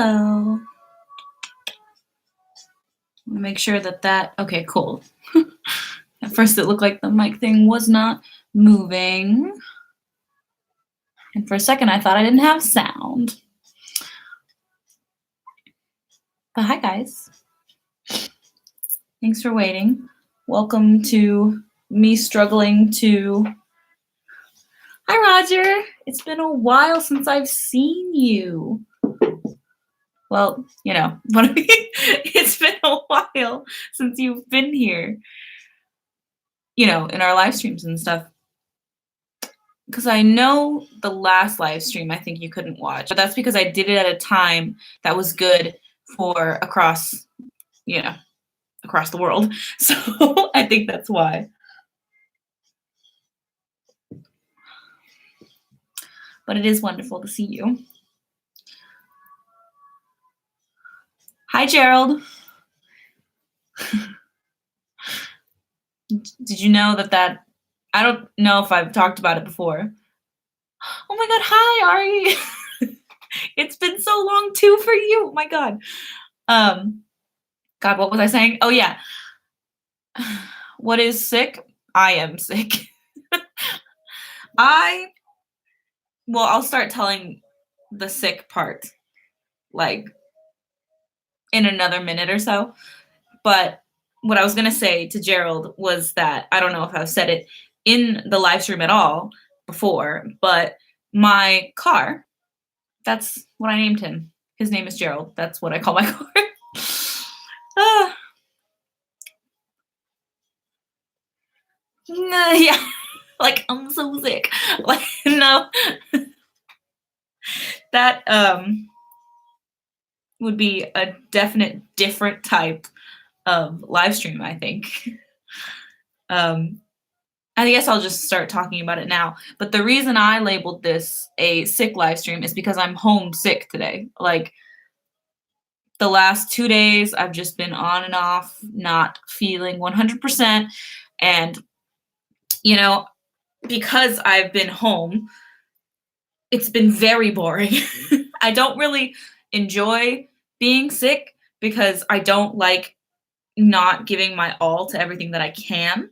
Hello. Make sure that, okay, cool. At first it looked like the mic thing was not moving. And for a second I thought I didn't have sound. But hi guys. Thanks for waiting. Welcome to me struggling to... Hi Roger. It's been a while since I've seen you. Well, you know, but it's been a while since you've been here. You know, in our live streams and stuff. Because I know the last live stream I think you couldn't watch, but that's because I did it at a time that was good for across the world. So I think that's why. But it is wonderful to see you. Hi, Gerald. Did you know that I don't know if I've talked about it before. Oh my God, hi, Ari. It's been so long too for you. Oh my God. God, what was I saying? Oh yeah. What is sick? I am sick. I'll start telling the sick part like in another minute or so. But what I was going to say to Gerald was that, I don't know if I've said it in the live stream at all before, but my car, that's what I named him. His name is Gerald. That's what I call my car. Yeah, like I'm so sick. Like, no. That would be a definite different type of live stream, I think. I guess I'll just start talking about it now. But the reason I labeled this a sick live stream is because I'm homesick today. Like the last 2 days, I've just been on and off, not feeling 100%. And, you know, because I've been home, it's been very boring. I don't really enjoy being sick because I don't like not giving my all to everything that I can.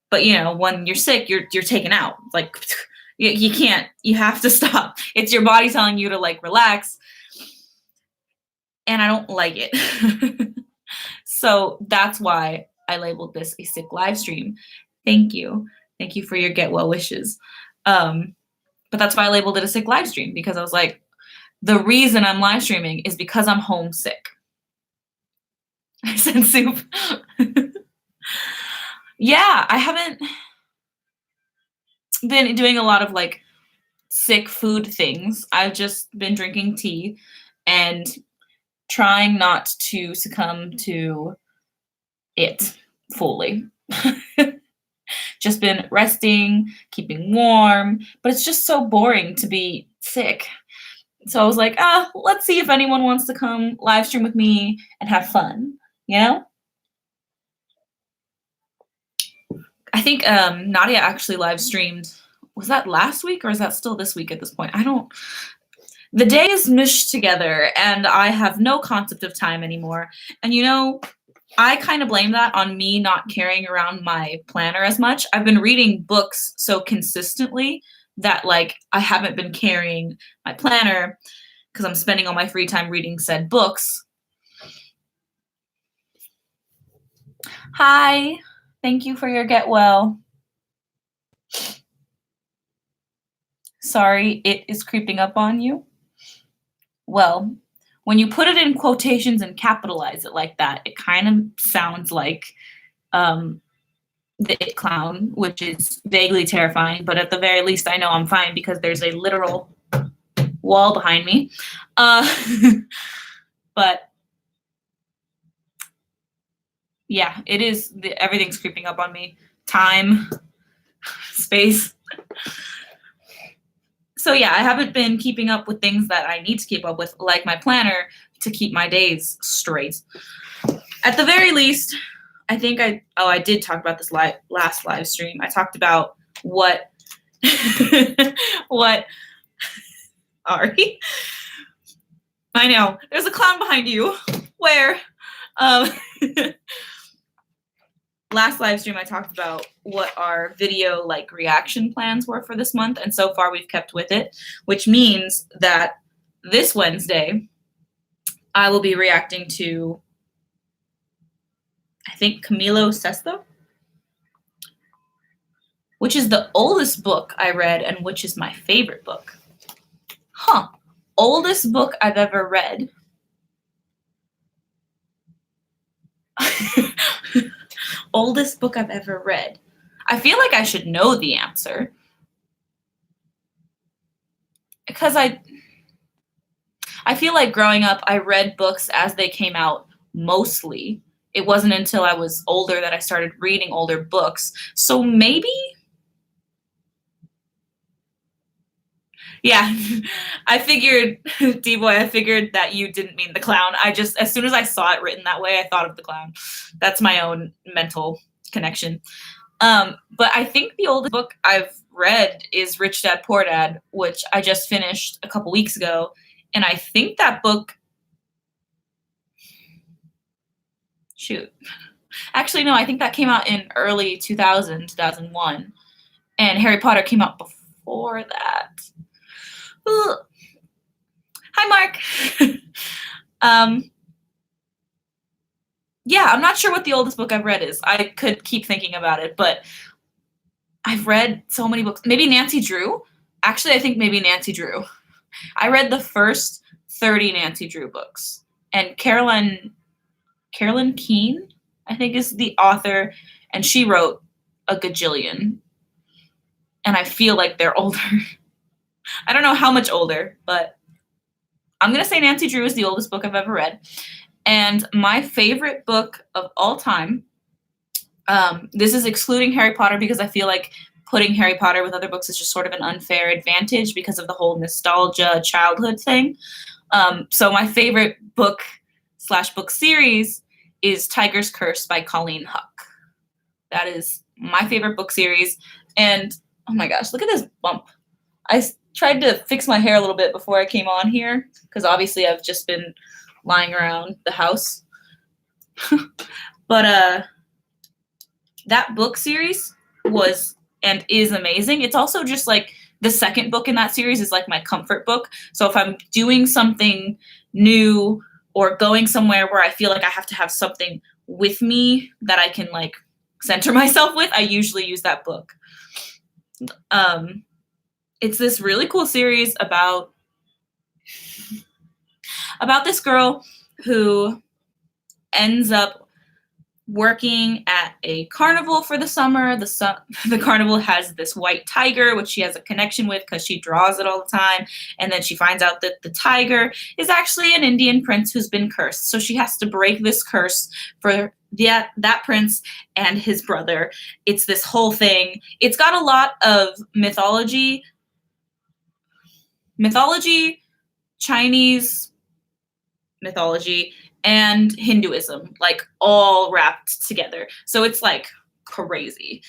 But you know, when you're sick, you're taken out. Like you can't. You have to stop. It's your body telling you to like relax, and I don't like it. So that's why I labeled this a sick live stream. Thank you for your get well wishes. But that's why I labeled it a sick live stream, because I was like, the reason I'm live streaming is because I'm homesick. I said soup. Yeah, I haven't been doing a lot of like sick food things. I've just been drinking tea and trying not to succumb to it fully. Just been resting, keeping warm, but it's just so boring to be sick. So I was like, let's see if anyone wants to come live stream with me and have fun, you know? I think Nadia actually live streamed. Was that last week or is that still this week at this point? The day is mushed together and I have no concept of time anymore. And you know, I kind of blame that on me not carrying around my planner as much. I've been reading books so consistently that like I haven't been carrying my planner because I'm spending all my free time reading said books. Hi. Thank you for your get well. Sorry, it is creeping up on you. Well, when you put it in quotations and capitalize it like that, it kind of sounds like the It Clown, which is vaguely terrifying, but at the very least I know I'm fine because there's a literal wall behind me. But yeah, it is, everything's creeping up on me. Time, space. So yeah, I haven't been keeping up with things that I need to keep up with, like my planner, to keep my days straight. At the very least, I think I did talk about this last live stream. I talked about what Ari? I know. There's a clown behind you. Where? Um, last live stream I talked about what our video like reaction plans were for this month, and so far we've kept with it, which means that this Wednesday I will be reacting to, I think, Camilo Sesto, which is the oldest book I read and which is my favorite book. Huh. Oldest book I've ever read. Oldest book I've ever read. I feel like I should know the answer. Because I feel like growing up, I read books as they came out mostly. It wasn't until I was older that I started reading older books. So maybe? Yeah, I figured, D-Boy, I figured that you didn't mean the clown. As soon as I saw it written that way, I thought of the clown. That's my own mental connection. But I think the oldest book I've read is Rich Dad, Poor Dad, which I just finished a couple weeks ago. And I think that book, actually, no, I think that came out in early 2001. And Harry Potter came out before that. Ugh. Hi, Mark. Yeah, I'm not sure what the oldest book I've read is. I could keep thinking about it, but I've read so many books. Maybe Nancy Drew? Actually, I think maybe Nancy Drew. I read the first 30 Nancy Drew books. And Caroline Keene, I think, is the author, and she wrote a gajillion. And I feel like they're older. I don't know how much older, but I'm going to say Nancy Drew is the oldest book I've ever read. And my favorite book of all time, this is excluding Harry Potter because I feel like putting Harry Potter with other books is just sort of an unfair advantage because of the whole nostalgia childhood thing. So my favorite book/book series is Tiger's Curse by Colleen Huck. That is my favorite book series. And oh my gosh, look at this bump. I tried to fix my hair a little bit before I came on here because obviously I've just been lying around the house. But that book series was and is amazing. It's also just like the second book in that series is like my comfort book. So if I'm doing something new or going somewhere where I feel like I have to have something with me that I can like center myself with, I usually use that book. It's this really cool series about this girl who ends up working at a carnival for the summer. The carnival has this white tiger, which she has a connection with because she draws it all the time. And then she finds out that the tiger is actually an Indian prince who's been cursed. So she has to break this curse for that prince and his brother. It's this whole thing. It's got a lot of mythology, Chinese mythology, and Hinduism, like all wrapped together. So it's like crazy.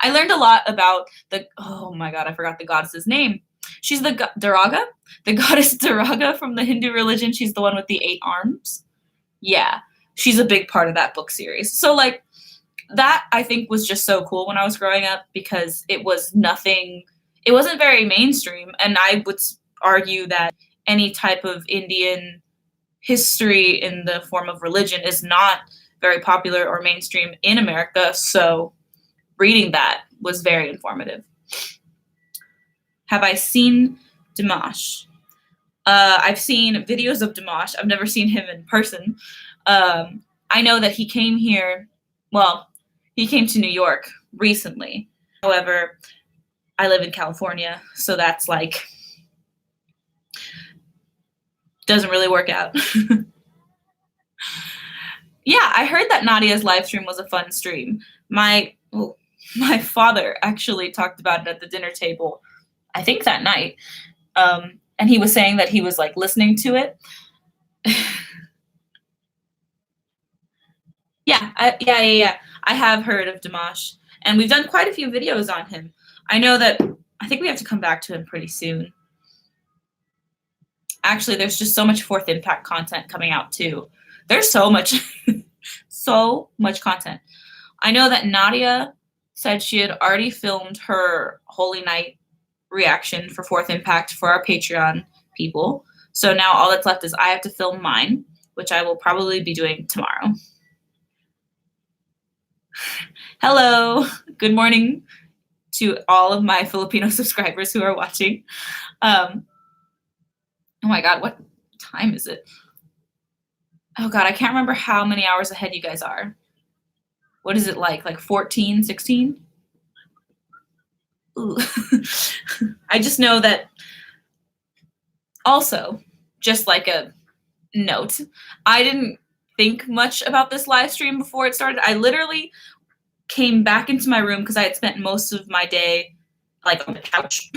I learned a lot about oh my god, I forgot the goddess's name. She's the Duraga, the goddess Duraga from the Hindu religion. She's the one with the 8 arms. Yeah, she's a big part of that book series. So like that I think was just so cool when I was growing up because it wasn't very mainstream, and I would argue that any type of Indian history in the form of religion is not very popular or mainstream in America, so reading that was very informative. Have I seen Dimash? I've seen videos of Dimash. I've never seen him in person. I know that he came here, he came to New York recently. However, I live in California, so that's like doesn't really work out. Yeah, I heard that Nadia's live stream was a fun stream. My father actually talked about it at the dinner table, I think that night. And he was saying that he was like listening to it. Yeah. I have heard of Dimash, and we've done quite a few videos on him. I think we have to come back to him pretty soon. Actually, there's just so much Fourth Impact content coming out too. There's so much, so much content. I know that Nadia said she had already filmed her Holy Night reaction for Fourth Impact for our Patreon people. So now all that's left is I have to film mine, which I will probably be doing tomorrow. Hello, good morning to all of my Filipino subscribers who are watching. Oh my God, what time is it? Oh God, I can't remember how many hours ahead you guys are. What is it like 14, 16? Ooh. I just know that also, just like a note, I didn't think much about this live stream before it started. I literally came back into my room because I had spent most of my day like on the couch.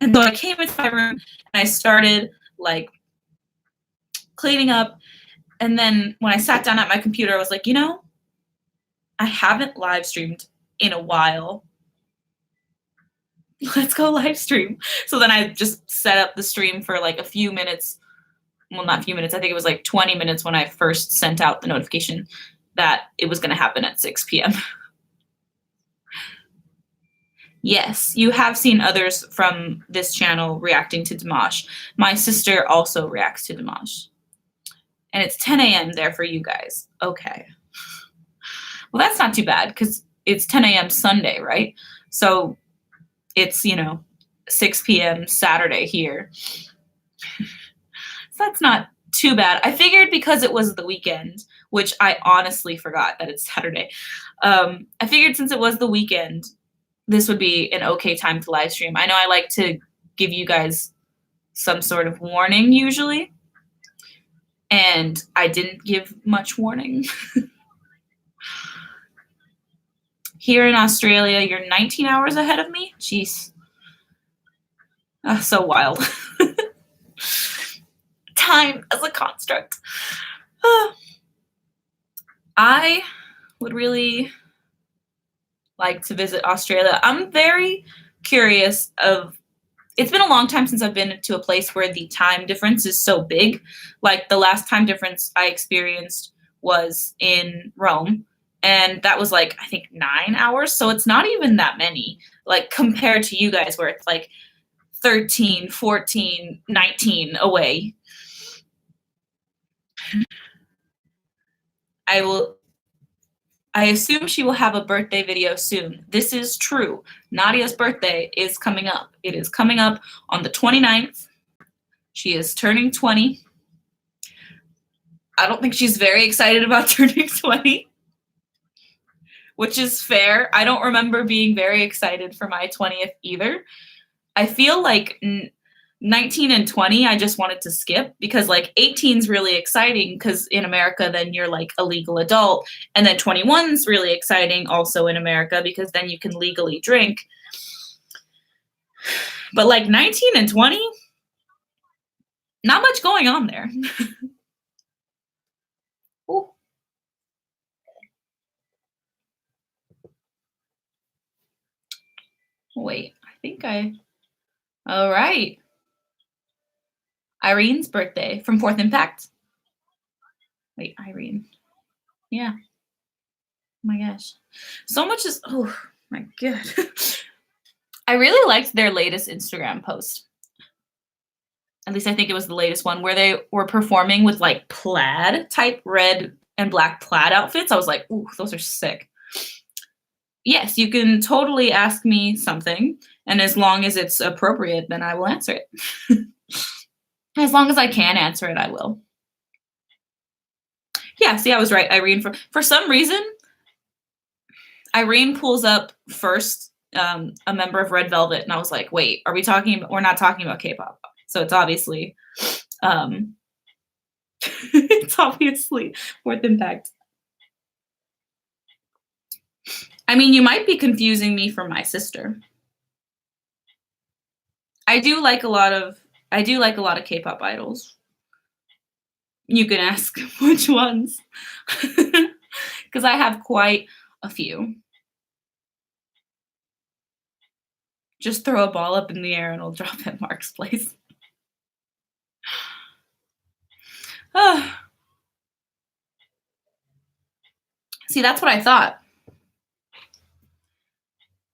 And so I came into my room and I started like cleaning up. And then when I sat down at my computer, I was like, you know, I haven't live streamed in a while. Let's go live stream. So then I just set up the stream for like a few minutes. Well, not a few minutes. I think it was like 20 minutes when I first sent out the notification that it was going to happen at 6 p.m. Yes, you have seen others from this channel reacting to Dimash. My sister also reacts to Dimash. And it's 10 a.m. there for you guys. Okay. Well, that's not too bad because it's 10 a.m. Sunday, right? So it's, 6 p.m. Saturday here. So that's not too bad. I figured because it was the weekend, which I honestly forgot that it's Saturday. I figured since it was the weekend, this would be an okay time to live stream. I know I like to give you guys some sort of warning usually, and I didn't give much warning. Here in Australia, you're 19 hours ahead of me? Jeez. So wild. Time as a construct. I would really like to visit Australia. I'm very curious of, it's been a long time since I've been to a place where the time difference is so big. Like the last time difference I experienced was in Rome, and that was like, I think 9 hours. So it's not even that many, like compared to you guys where it's like 13, 14, 19 away. I assume she will have a birthday video soon. This is true. Nadia's birthday is coming up. It is coming up on the 29th. She is turning 20. I don't think she's very excited about turning 20, which is fair. I don't remember being very excited for my 20th either. I feel like 19 and 20 I just wanted to skip because like 18 is really exciting because in America then you're like a legal adult, and then 21 is really exciting also in America because then you can legally drink. But like 19 and 20, not much going on there. Ooh. Wait, all right. Irene's birthday from Fourth Impact. Wait, Irene. Yeah. Oh my gosh. So much is, oh my God. I really liked their latest Instagram post. At least I think it was the latest one where they were performing with like plaid type red and black plaid outfits. I was like, ooh, those are sick. Yes, you can totally ask me something, and as long as it's appropriate, then I will answer it. As long as I can answer it, I will. Yeah, see, I was right. Irene, for some reason, Irene pulls up first, a member of Red Velvet, and I was like, wait, we're not talking about K-pop. So it's obviously, it's obviously Fourth Impact. I mean, you might be confusing me for my sister. I do like a lot of K-pop idols. You can ask which ones, because I have quite a few. Just throw a ball up in the air and it'll drop at Mark's place. See, that's what I thought.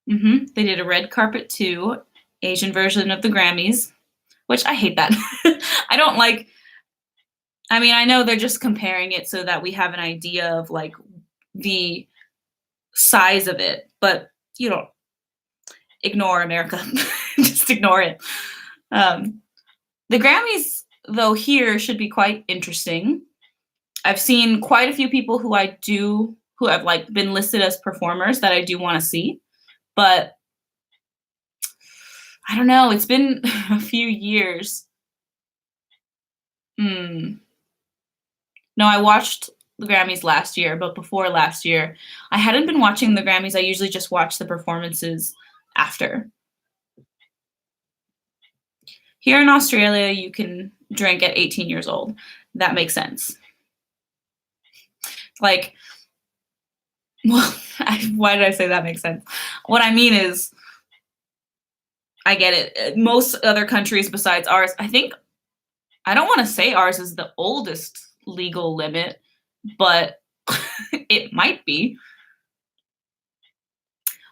They did a red carpet too, Asian version of the Grammys, which I hate that. I don't like. I mean, I know they're just comparing it so that we have an idea of like the size of it, but you don't ignore America. Just ignore it. Um, the Grammys, though, here should be quite interesting. I've seen quite a few people who have like been listed as performers that I do want to see, but I don't know. It's been a few years. Hmm. No, I watched the Grammys last year, but before last year, I hadn't been watching the Grammys. I usually just watch the performances after. Here in Australia, you can drink at 18 years old. That makes sense. Like, well, why did I say that makes sense? What I mean is, I get it. Most other countries besides ours, I don't want to say ours is the oldest legal limit, but it might be.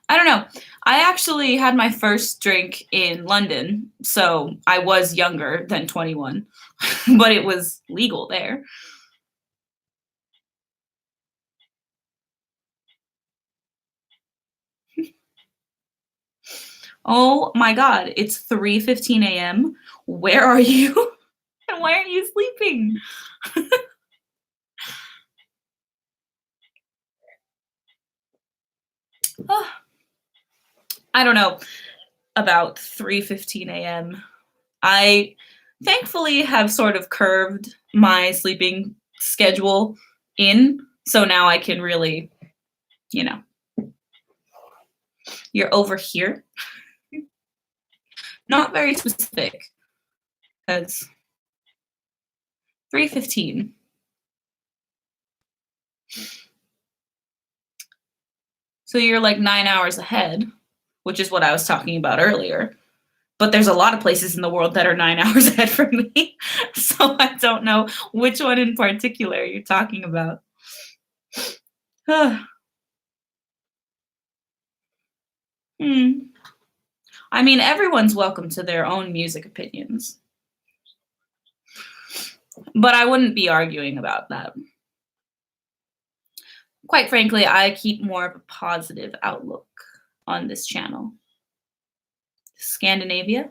I don't know. I actually had my first drink in London, so I was younger than 21, but it was legal there. Oh my god, it's 3:15 a.m. Where are you? And why aren't you sleeping? Oh, I don't know about 3:15 a.m. I thankfully have sort of curved my sleeping schedule in, so now I can really, you know, you're over here. Not very specific, because 3:15. So you're like 9 hours ahead, which is what I was talking about earlier. But there's a lot of places in the world that are 9 hours ahead from me. So I don't know which one in particular you're talking about. Hmm. I mean, everyone's welcome to their own music opinions, but I wouldn't be arguing about that. Quite frankly, I keep more of a positive outlook on this channel. Scandinavia?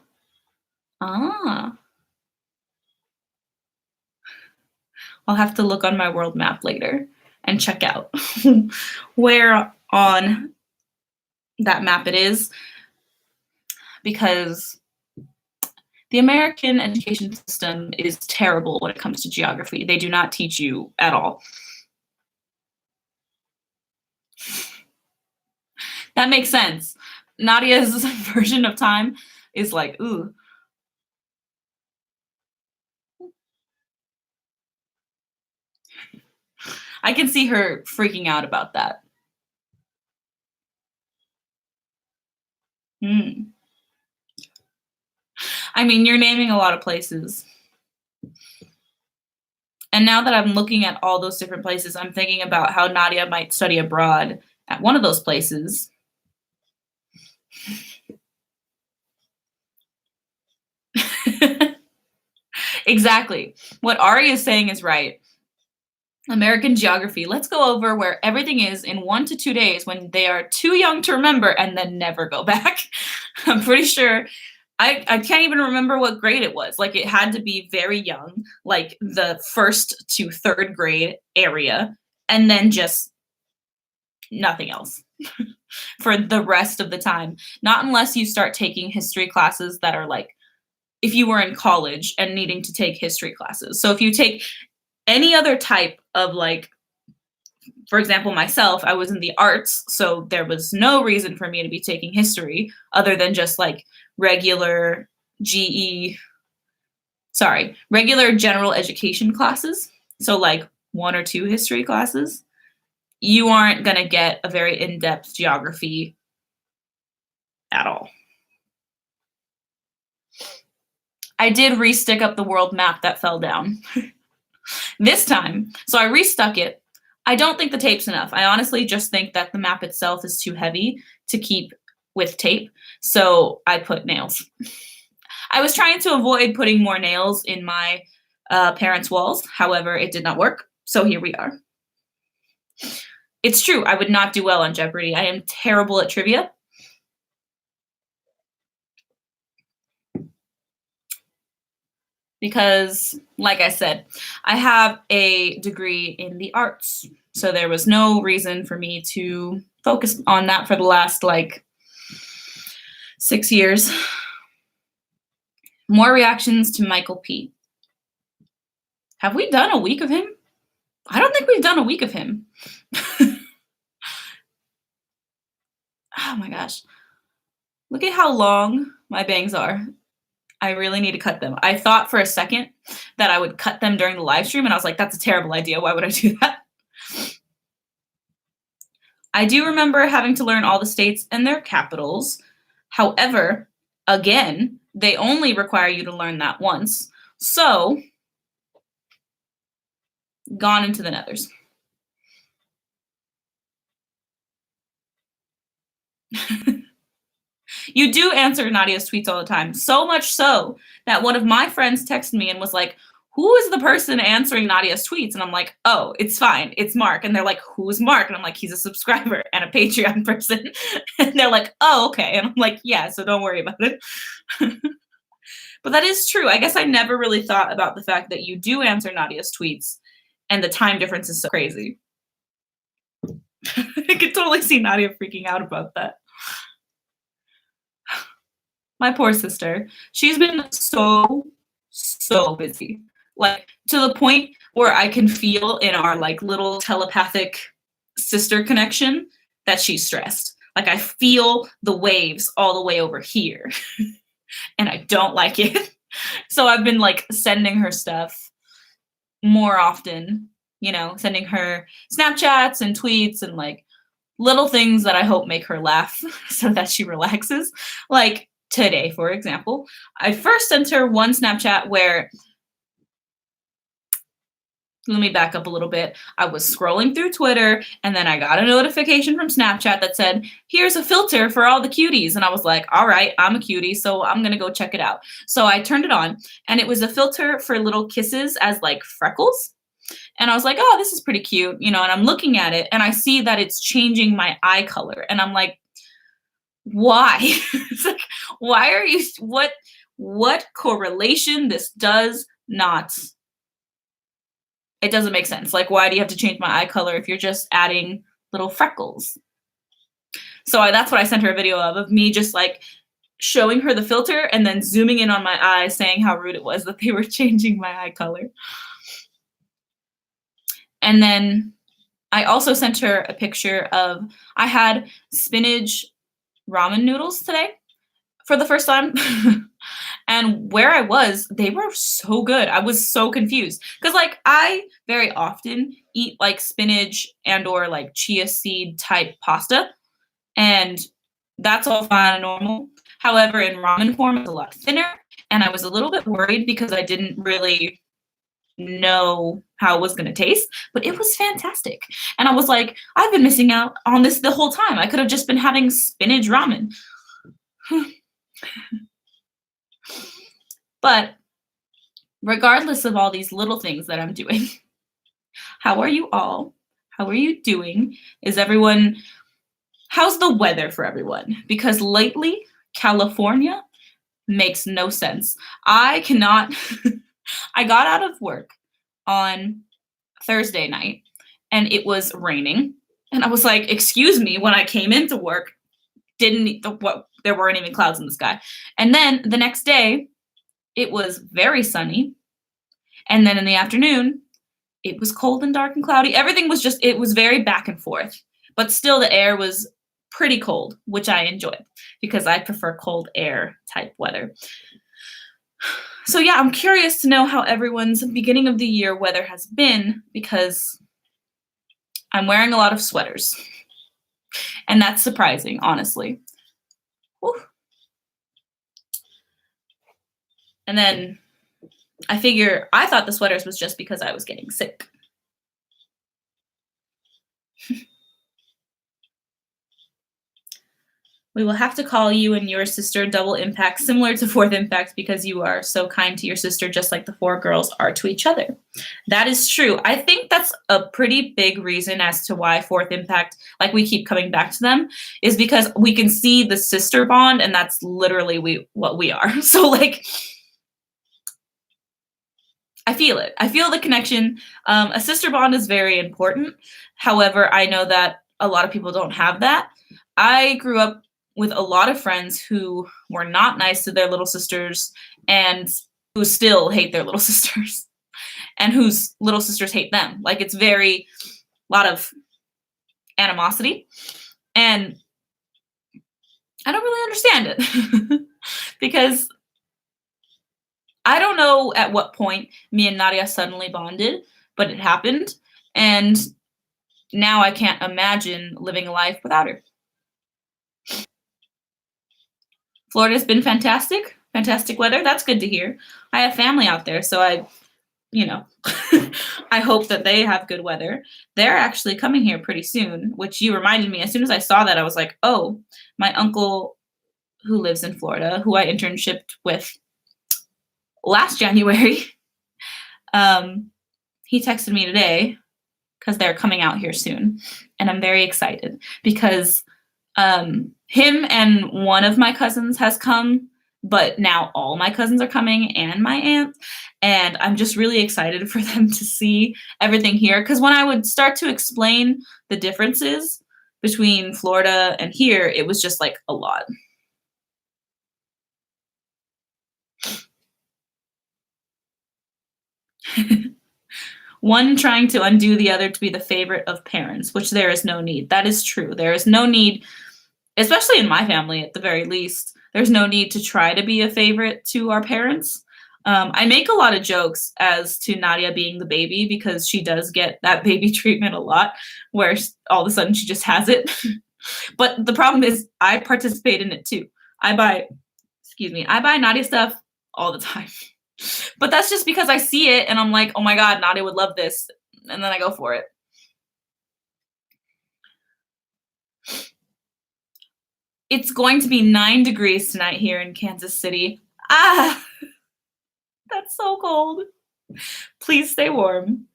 Ah, I'll have to look on my world map later and check out where on that map it is, because the American education system is terrible when it comes to geography. They do not teach you at all. That makes sense. Nadia's version of time is like, ooh. I can see her freaking out about that. Hmm. I mean, you're naming a lot of places. And now that I'm looking at all those different places, I'm thinking about how Nadia might study abroad at one of those places. Exactly. What Ari is saying is right. American geography. Let's go over where everything is in 1 to 2 days when they are too young to remember and then never go back. I'm pretty sure I can't even remember what grade it was. Like it had to be very young, like the first to third grade area, and then just nothing else for the rest of the time. Not unless you start taking history classes that are like if you were in college and needing to take history classes. So if you take any other type of like, for example, myself, I was in the arts, so there was no reason for me to be taking history other than just like regular GE, regular general education classes. So like 1 or 2 history classes. You aren't going to get a very in-depth geography at all. I did re-stick up the world map that fell down. This time, so I restuck it. I don't think the tape's enough. I honestly just think that the map itself is too heavy to keep with tape, so I put nails. I was trying to avoid putting more nails in my parents' walls. However, it did not work, so here we are. It's true, I would not do well on Jeopardy. I am terrible at trivia. Because, like I said, I have a degree in the arts. So there was no reason for me to focus on that for the last, 6 years. More reactions to Michael P. Have we done a week of him? I don't think we've done a week of him. Oh my gosh. Look at how long my bangs are. I really need to cut them. I thought for a second that I would cut them during the live stream, and I was like, that's a terrible idea. Why would I do that? I do remember having to learn all the states and their capitals. However, again, they only require you to learn that once. So, gone into the nethers. You do answer Nadia's tweets all the time. So much so that one of my friends texted me and was like, who is the person answering Nadia's tweets? And I'm like, oh, it's fine. It's Mark. And they're like, who's Mark? And I'm like, he's a subscriber and a Patreon person. And they're like, oh, okay. And I'm like, yeah, so don't worry about it. But that is true. I guess I never really thought about the fact that you do answer Nadia's tweets and the time difference is so crazy. I could totally see Nadia freaking out about that. My poor sister. She's been so busy. To the point where I can feel in our little telepathic sister connection that she's stressed. I feel the waves all the way over here. And I don't like it. So I've been sending her stuff more often, sending her Snapchats and tweets and little things that I hope make her laugh so that she relaxes. Today, for example, I first sent her one Snapchat where, let me back up a little bit. I was scrolling through Twitter and then I got a notification from Snapchat that said, here's a filter for all the cuties. And I was like, all right, I'm a cutie, so I'm going to go check it out. So I turned it on and it was a filter for little kisses as freckles. And I was like, oh, this is pretty cute, and I'm looking at it and I see that it's changing my eye color. And I'm like, why? It's why are you, what correlation? This does not, it doesn't make sense. Why do you have to change my eye color if you're just adding little freckles? So that's what I sent her a video of me just showing her the filter and then zooming in on my eyes saying how rude it was that they were changing my eye color. And then I also sent her a picture of, I had spinach ramen noodles today for the first time. And where I was, they were so good. I was so confused. Because I very often eat spinach and or chia seed type pasta. And that's all fine and normal. However, in ramen form, it's a lot thinner. And I was a little bit worried because I didn't really know how it was going to taste, but it was fantastic. And I was like, I've been missing out on this the whole time. I could have just been having spinach ramen. But regardless of all these little things that I'm doing, how are you all? How are you doing? How's the weather for everyone? Because lately, California makes no sense. I cannot, I got out of work on Thursday night and it was raining. And I was like, excuse me, when I came into work, there weren't even clouds in the sky. And then the next day, it was very sunny. And then in the afternoon, it was cold and dark and cloudy. Everything was it was very back and forth. But still the air was pretty cold, which I enjoyed because I prefer cold air type weather. So yeah, I'm curious to know how everyone's beginning of the year weather has been because I'm wearing a lot of sweaters. And that's surprising, honestly. Whew. And then I thought the sweaters was just because I was getting sick. We will have to call you and your sister double impact, similar to fourth impact, because you are so kind to your sister, just like the four girls are to each other. That is true. I think that's a pretty big reason as to why fourth impact, like we keep coming back to them, is because we can see the sister bond, and that's literally what we are. So like, I feel it. I feel the connection. A sister bond is very important. However, I know that a lot of people don't have that. I grew up with a lot of friends who were not nice to their little sisters and who still hate their little sisters and whose little sisters hate them. Like it's very lot of animosity. And I don't really understand it because I don't know at what point me and Nadia suddenly bonded, but it happened. And now I can't imagine living a life without her. Florida's been fantastic. Fantastic weather. That's good to hear. I have family out there, so you know, I hope that they have good weather. They're actually coming here pretty soon, which you reminded me. As soon as I saw that, I was like, oh, my uncle who lives in Florida, who I internshipped with last January, he texted me today because they're coming out here soon. And I'm very excited because him and one of my cousins has come, but now all my cousins are coming and my aunt. And I'm just really excited for them to see everything here. Because when I would start to explain the differences between Florida and here, it was just like a lot. One trying to undo the other to be the favorite of parents, which there is no need. That is true. There is no need, especially in my family at the very least, there's no need to try to be a favorite to our parents. I make a lot of jokes as to Nadia being the baby because she does get that baby treatment a lot where all of a sudden she just has it. But the problem is I participate in it too. I buy Nadia stuff all the time. But that's just because I see it and I'm like, oh my God, Nadia would love this. And then I go for it. It's going to be 9 degrees tonight here in Kansas City. Ah, that's so cold. Please stay warm.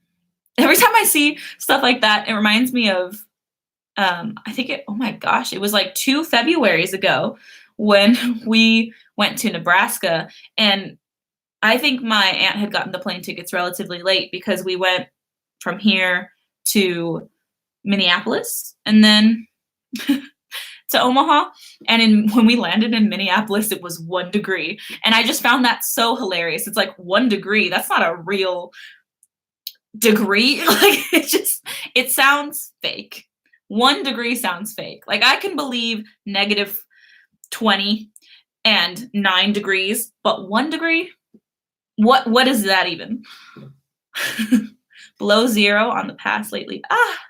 Every time I see stuff like that, it reminds me of, oh my gosh, it was like 2 Februaries ago when we went to Nebraska. And I think my aunt had gotten the plane tickets relatively late because we went from here to Minneapolis and then to Omaha. And when we landed in Minneapolis, it was 1 degree. And I just found that so hilarious. It's like 1 degree. That's not a real degree. Like it sounds fake. 1 degree sounds fake. Like I can believe -20 and 9 degrees, but 1 degree? What is that even? Below 0 on the past lately. Ah.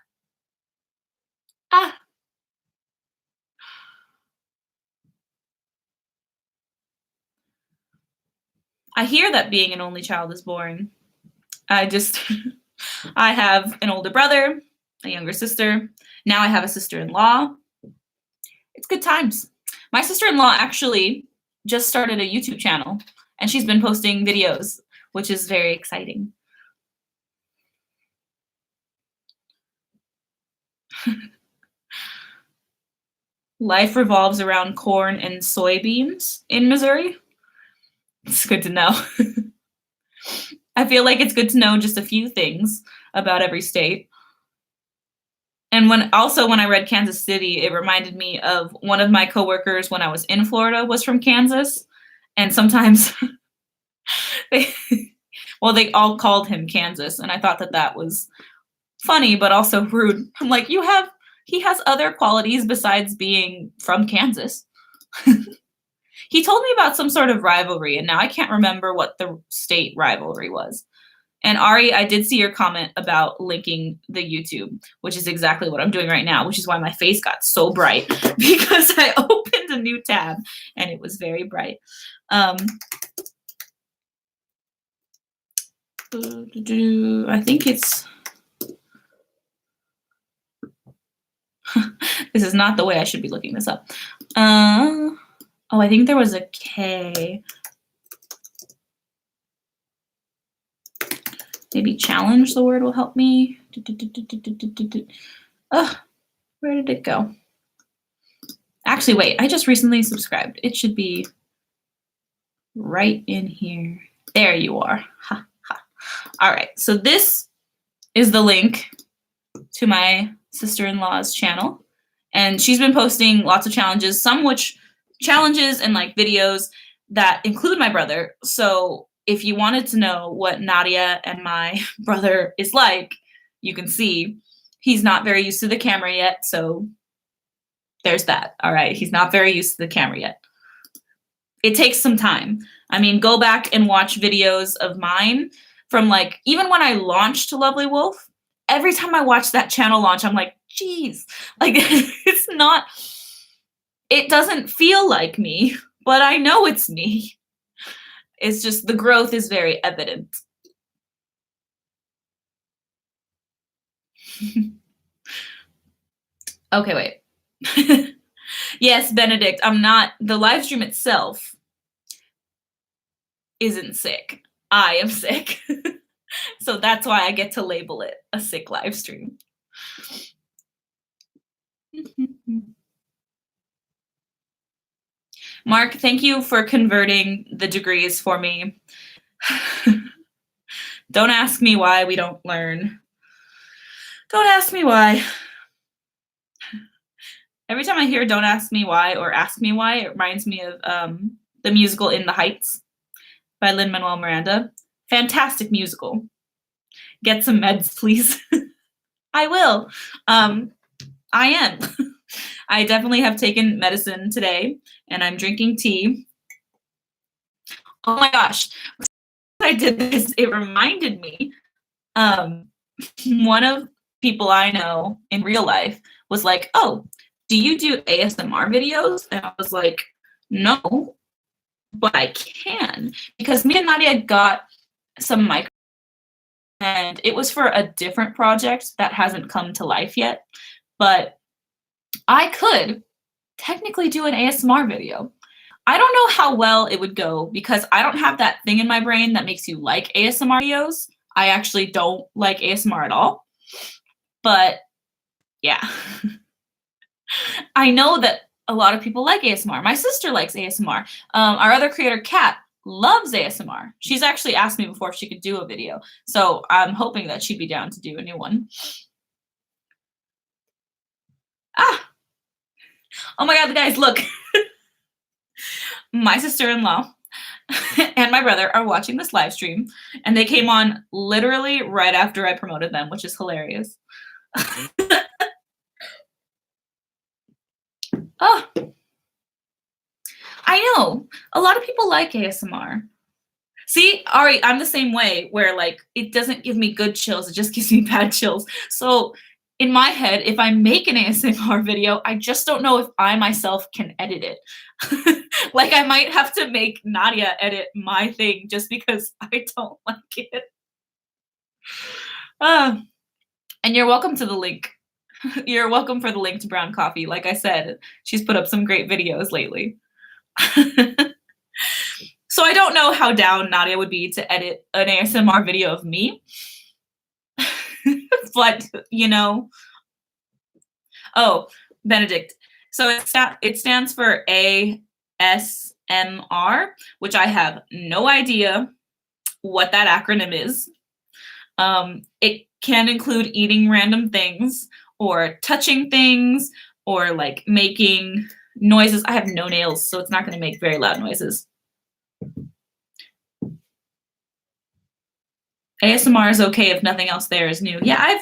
I hear that being an only child is boring. I have an older brother, a younger sister. Now I have a sister-in-law. It's good times. My sister-in-law actually just started a YouTube channel and she's been posting videos, which is very exciting. Life revolves around corn and soybeans in Missouri. It's good to know. I feel like it's good to know just a few things about every state. And when I read Kansas City, it reminded me of one of my coworkers when I was in Florida was from Kansas. And sometimes they all called him Kansas. And I thought that was funny, but also rude. I'm like, he has other qualities besides being from Kansas. He told me about some sort of rivalry, and now I can't remember what the state rivalry was. And Ari, I did see your comment about linking the YouTube, which is exactly what I'm doing right now, which is why my face got so bright because I opened a new tab and it was very bright. I think it's this is not the way I should be looking this up. Oh, I think there was a K. Maybe challenge the word will help me. Ugh, where did it go? Actually, wait, I just recently subscribed. It should be right in here. There you are. Ha, ha. All right, so this is the link to my sister-in-law's channel. And she's been posting lots of challenges, some which challenges and like videos that include my brother. So if you wanted to know what Nadia and my brother is like, you can see he's not very used to the camera yet. So there's that. All right. He's not very used to the camera yet. It takes some time. I mean, go back and watch videos of mine from like, even when I launched Lovely Wolf, every time I watch that channel launch, I'm like, geez, like it's not, it doesn't feel like me, but I know it's me. It's just the growth is very evident. Okay, wait. Yes, Benedict, I'm not, the live stream itself isn't sick. I am sick. So that's why I get to label it a sick live stream. Mark, thank you for converting the degrees for me. Don't ask me why we don't learn. Don't ask me why. Every time I hear "Don't ask me why" or "Ask me why," it reminds me of the musical In the Heights by Lin-Manuel Miranda. Fantastic musical. Get some meds, please. I will. I am. I definitely have taken medicine today, and I'm drinking tea. Oh my gosh. I did this, it reminded me, one of people I know in real life was like, oh, do you do ASMR videos? And I was like, no, but I can. Because me and Nadia got some mic, and it was for a different project that hasn't come to life yet. But I could technically do an ASMR video. I don't know how well it would go because I don't have that thing in my brain that makes you like ASMR videos. I actually don't like ASMR at all. But yeah, I know that a lot of people like ASMR. My sister likes ASMR. Our other creator, Kat, loves ASMR. She's actually asked me before if she could do a video. So I'm hoping that she'd be down to do a new one. Ah! Oh my God, guys, look. My sister-in-law and my brother are watching this live stream, and they came on literally right after I promoted them, which is hilarious. Oh, I know. A lot of people like ASMR. See, Ari, I'm the same way where like it doesn't give me good chills, it just gives me bad chills. So in my head, if I make an ASMR video, I just don't know if I myself can edit it. Like I might have to make Nadia edit my thing just because I don't like it. And you're welcome to the link. You're welcome for the link to Brown Coffee. Like I said, she's put up some great videos lately. So I don't know how down Nadia would be to edit an ASMR video of me. But, you know. Oh, Benedict. So it stands for ASMR, which I have no idea what that acronym is. It can include eating random things or touching things or like making noises. I have no nails, so it's not going to make very loud noises. ASMR is okay if nothing else there is new. Yeah,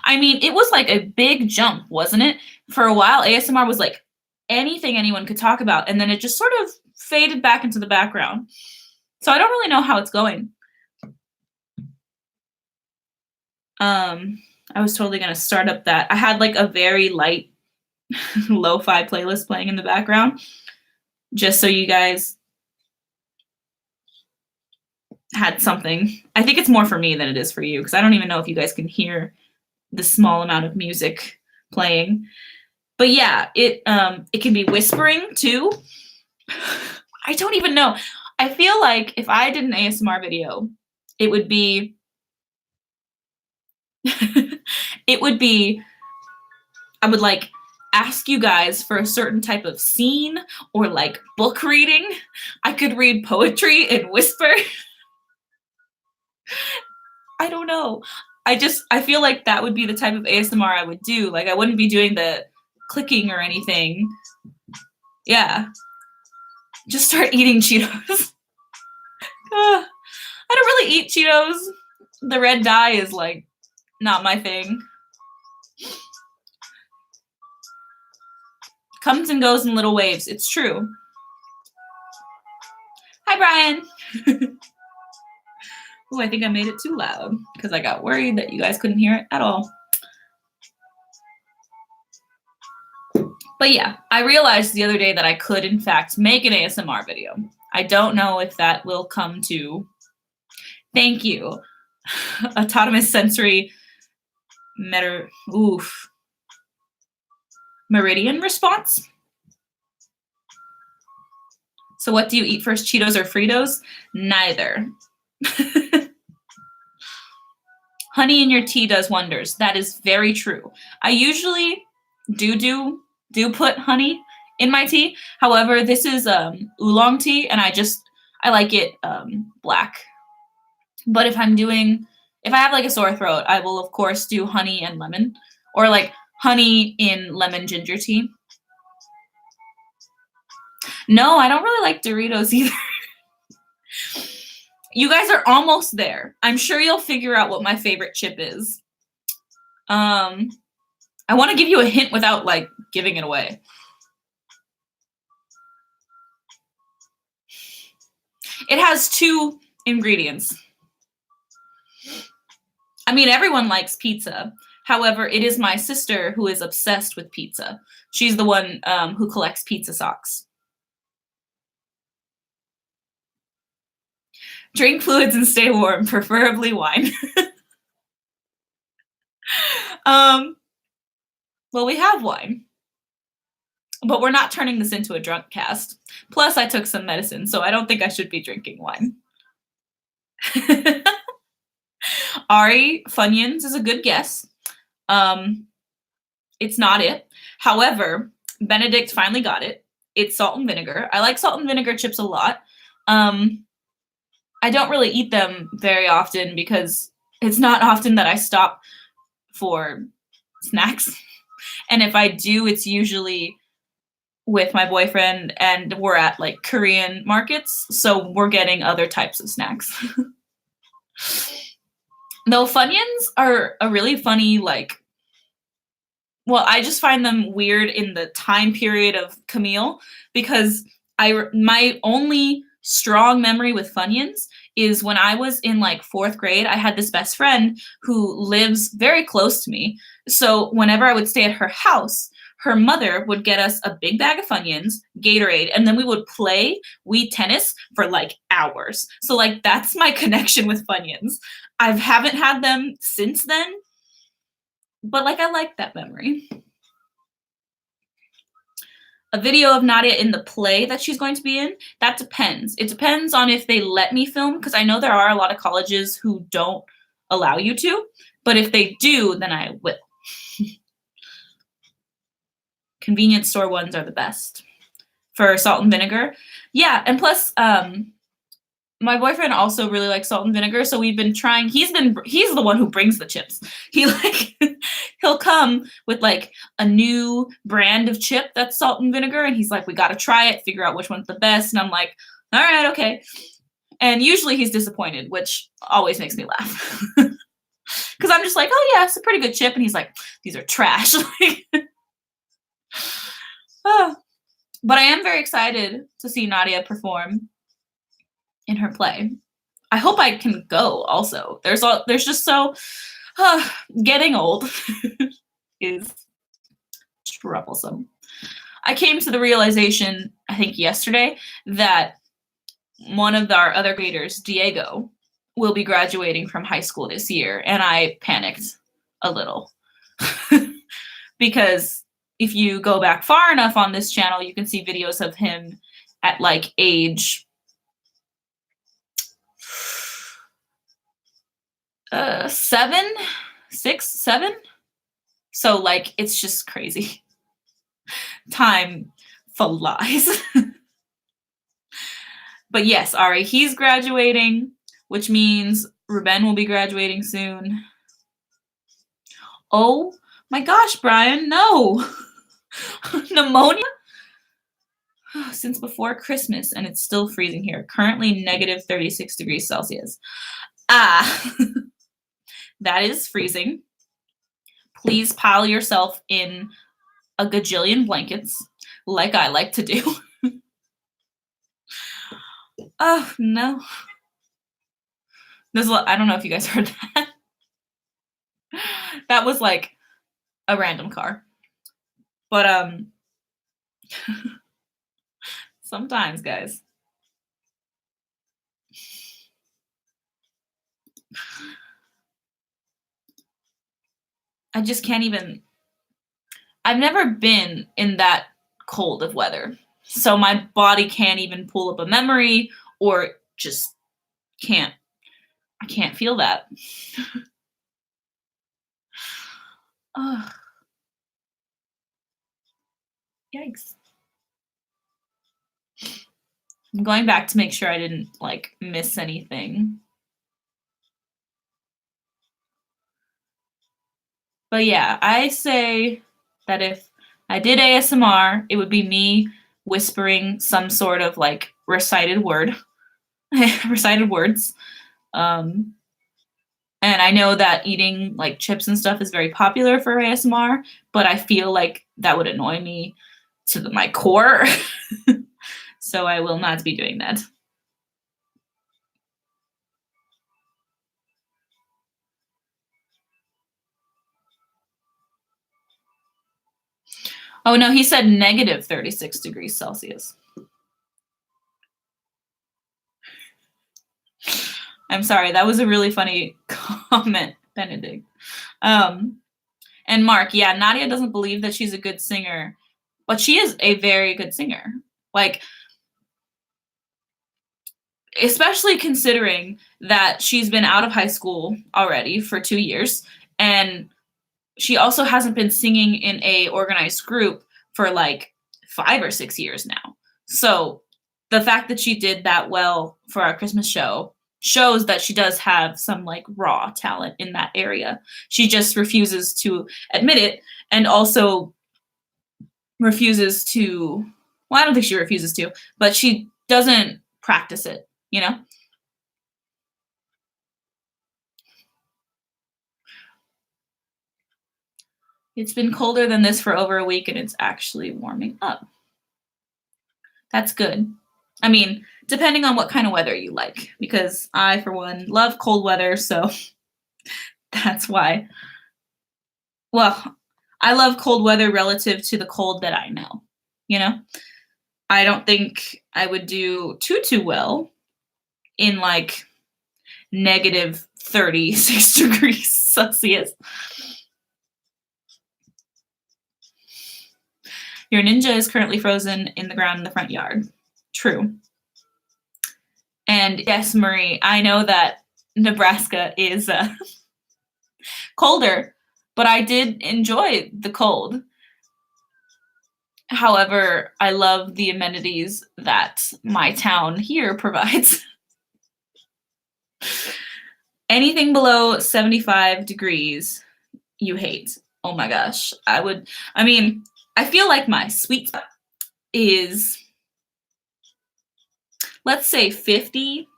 I mean, it was like a big jump, wasn't it? For a while, ASMR was like anything anyone could talk about, and then it just sort of faded back into the background. So I don't really know how it's going. I was totally going to start up that. I had like a very light lo-fi playlist playing in the background, just so you guys had something. I think it's more for me than it is for you, because I don't even know if you guys can hear the small amount of music playing. But yeah, it can be whispering too. I don't even know. I feel like if I did an ASMR video, it would be it would be I would like ask you guys for a certain type of scene or like book reading. I could read poetry and whisper. I don't know. I feel like that would be the type of ASMR I would do. Like I wouldn't be doing the clicking or anything. Yeah. Just start eating Cheetos. I don't really eat Cheetos. The red dye is like not my thing. Comes and goes in little waves. It's true. Hi, Brian. Oh, I think I made it too loud because I got worried that you guys couldn't hear it at all. But yeah, I realized the other day that I could, in fact, make an ASMR video. I don't know if that will come to. Thank you. Autonomous sensory meridian response. So what do you eat first, Cheetos or Fritos? Neither. Honey in your tea does wonders. That is very true. I usually do put honey in my tea. However, this is oolong tea, and I like it black. But if I have like a sore throat, I will of course do honey and lemon, or like honey in lemon ginger tea. No, I don't really like Doritos either. You guys are almost there. I'm sure you'll figure out what my favorite chip is. I want to give you a hint without like giving it away. It has 2 ingredients. I mean, everyone likes pizza. However, it is my sister who is obsessed with pizza. She's the one who collects pizza socks. Drink fluids and stay warm, preferably wine. Well, we have wine, but we're not turning this into a drunk cast. Plus, I took some medicine, so I don't think I should be drinking wine. Ari, Funyuns is a good guess. It's not it. However, Benedict finally got it. It's salt and vinegar. I like salt and vinegar chips a lot. I don't really eat them very often because it's not often that I stop for snacks. And if I do, it's usually with my boyfriend and we're at like Korean markets. So we're getting other types of snacks. Though Funyuns are a really funny, like, well, I just find them weird in the time period of Camille because my only strong memory with Funyuns is when I was in like 4th grade. I had this best friend who lives very close to me. So whenever I would stay at her house, her mother would get us a big bag of Funyuns, Gatorade, and then we would play Wii tennis for like hours. So like that's my connection with Funyuns. I haven't had them since then, but like I like that memory. A video of Nadia in the play that she's going to be in, that depends. It depends on if they let me film, because I know there are a lot of colleges who don't allow you to, but if they do, then I will. Convenience store ones are the best. For salt and vinegar. Yeah, and plus, my boyfriend also really likes salt and vinegar, so we've been trying. He's the one who brings the chips. He'll come with like a new brand of chip that's salt and vinegar, and he's like, we gotta try it, figure out which one's the best. And I'm like, all right, okay. And usually he's disappointed, which always makes me laugh. Because I'm just like, oh yeah, it's a pretty good chip, and he's like, these are trash. But I am very excited to see Nadia perform in her play. I hope I can go also. There's just so getting old is troublesome. I came to the realization, I think yesterday, that one of our other graders, Diego, will be graduating from high school this year, and I panicked a little. Because if you go back far enough on this channel, you can see videos of him at like age 7, 6, 7. So like it's just crazy. Time flies. But yes, Ari, he's graduating, which means Ruben will be graduating soon. Oh my gosh, Brian, no. Pneumonia? Since before Christmas, and it's still freezing here. Currently negative 36 degrees Celsius. Ah, that is freezing. Please pile yourself in a gajillion blankets, like I like to do. Oh, no. I don't know if you guys heard that. That was like a random car. But sometimes, guys. I just can't even. I've never been in that cold of weather. So my body can't even pull up a memory or just can't. I can't feel that. Ugh. Yikes. I'm going back to make sure I didn't like miss anything. But yeah, I say that if I did ASMR, it would be me whispering some sort of like recited word, recited words. And I know that eating like chips and stuff is very popular for ASMR, but I feel like that would annoy me to my core. So I will not be doing that. Oh no, he said negative 36 degrees Celsius. I'm sorry, that was a really funny comment, Benedict. And Mark, yeah, Nadia doesn't believe that she's a good singer, but she is a very good singer. Like, especially considering that she's been out of high school already for 2 years, and she also hasn't been singing in a organized group for like 5 or 6 years now. So the fact that she did that well for our Christmas show shows that she does have some like raw talent in that area. She just refuses to admit it, and also refuses to, well, I don't think she refuses to, but she doesn't practice it, you know? It's been colder than this for over a week, and it's actually warming up. That's good. I mean, depending on what kind of weather you like, because I, for one, love cold weather, so that's why. Well, I love cold weather relative to the cold that I know, you know? I don't think I would do too well in like negative 36 degrees Celsius. Your ninja is currently frozen in the ground in the front yard. True. And yes, Marie, I know that Nebraska is colder, but I did enjoy the cold. However, I love the amenities that my town here provides. Anything below 75 degrees, you hate. Oh my gosh. I feel like my sweet spot is, let's say 50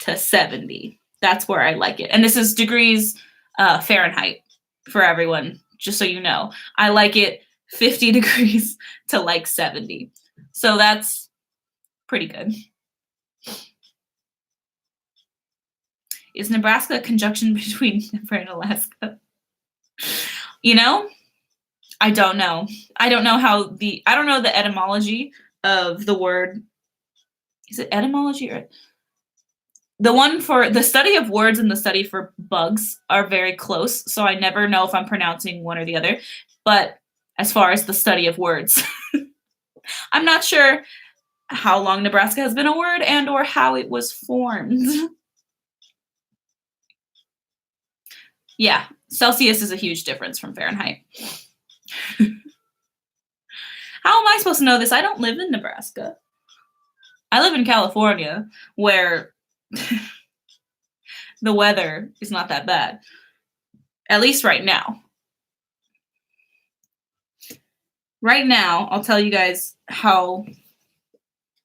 to 70. That's where I like it. And this is degrees Fahrenheit for everyone, just so you know. I like it 50 degrees to like 70. So that's pretty good. Is Nebraska a conjunction between Denver and Alaska? You know, I don't know. I don't know the etymology of the word. Is it etymology or The one for the study of words and the study for bugs are very close, so I never know if I'm pronouncing one or the other. But as far as the study of words, I'm not sure how long Nebraska has been a word and or how it was formed. Yeah, Celsius is a huge difference from Fahrenheit. How am I supposed to know this? I don't live in Nebraska. I live in California, where the weather is not that bad. At least right now. Right now, I'll tell you guys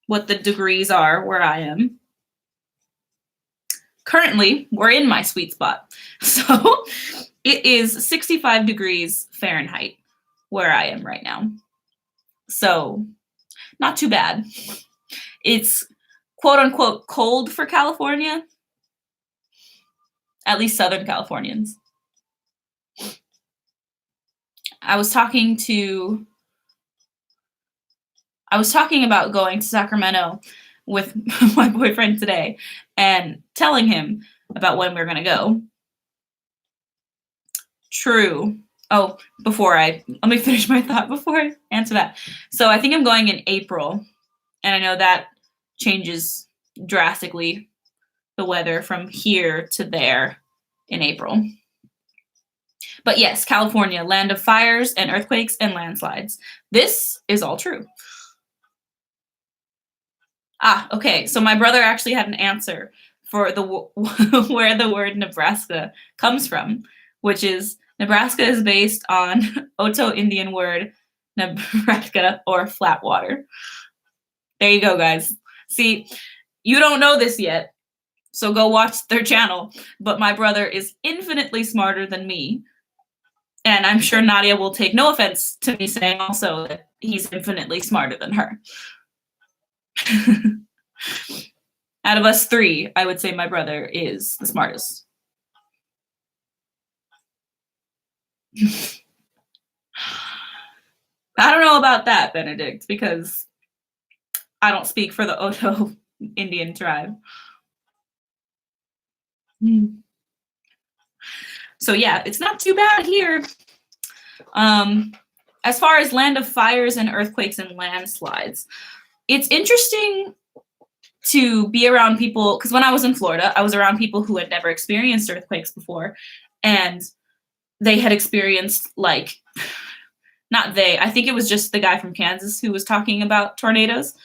what the degrees are where I am. Currently, we're in my sweet spot. So it is 65 degrees Fahrenheit where I am right now. So not too bad. It's quote unquote cold for California, at least Southern Californians. I was talking about going to Sacramento with my boyfriend today and telling him about when we're going to go. True. Oh, let me finish my thought before I answer that. So I think I'm going in April, and I know that changes drastically the weather from here to there in April. But yes, California, land of fires and earthquakes and landslides. This is all true. Okay. So my brother actually had an answer for where the word Nebraska comes from, which is Nebraska is based on Oto Indian word Nebraska or flat water. There you go, guys. See, you don't know this yet, so go watch their channel. But my brother is infinitely smarter than me. And I'm sure Nadia will take no offense to me saying also that he's infinitely smarter than her. Out of us three, I would say my brother is the smartest. I don't know about that, Benedict, because I don't speak for the Oto Indian tribe. So yeah, it's not too bad here. As far as land of fires and earthquakes and landslides, it's interesting to be around people, because when I was in Florida, I was around people who had never experienced earthquakes before, and they had experienced I think it was just the guy from Kansas who was talking about tornadoes,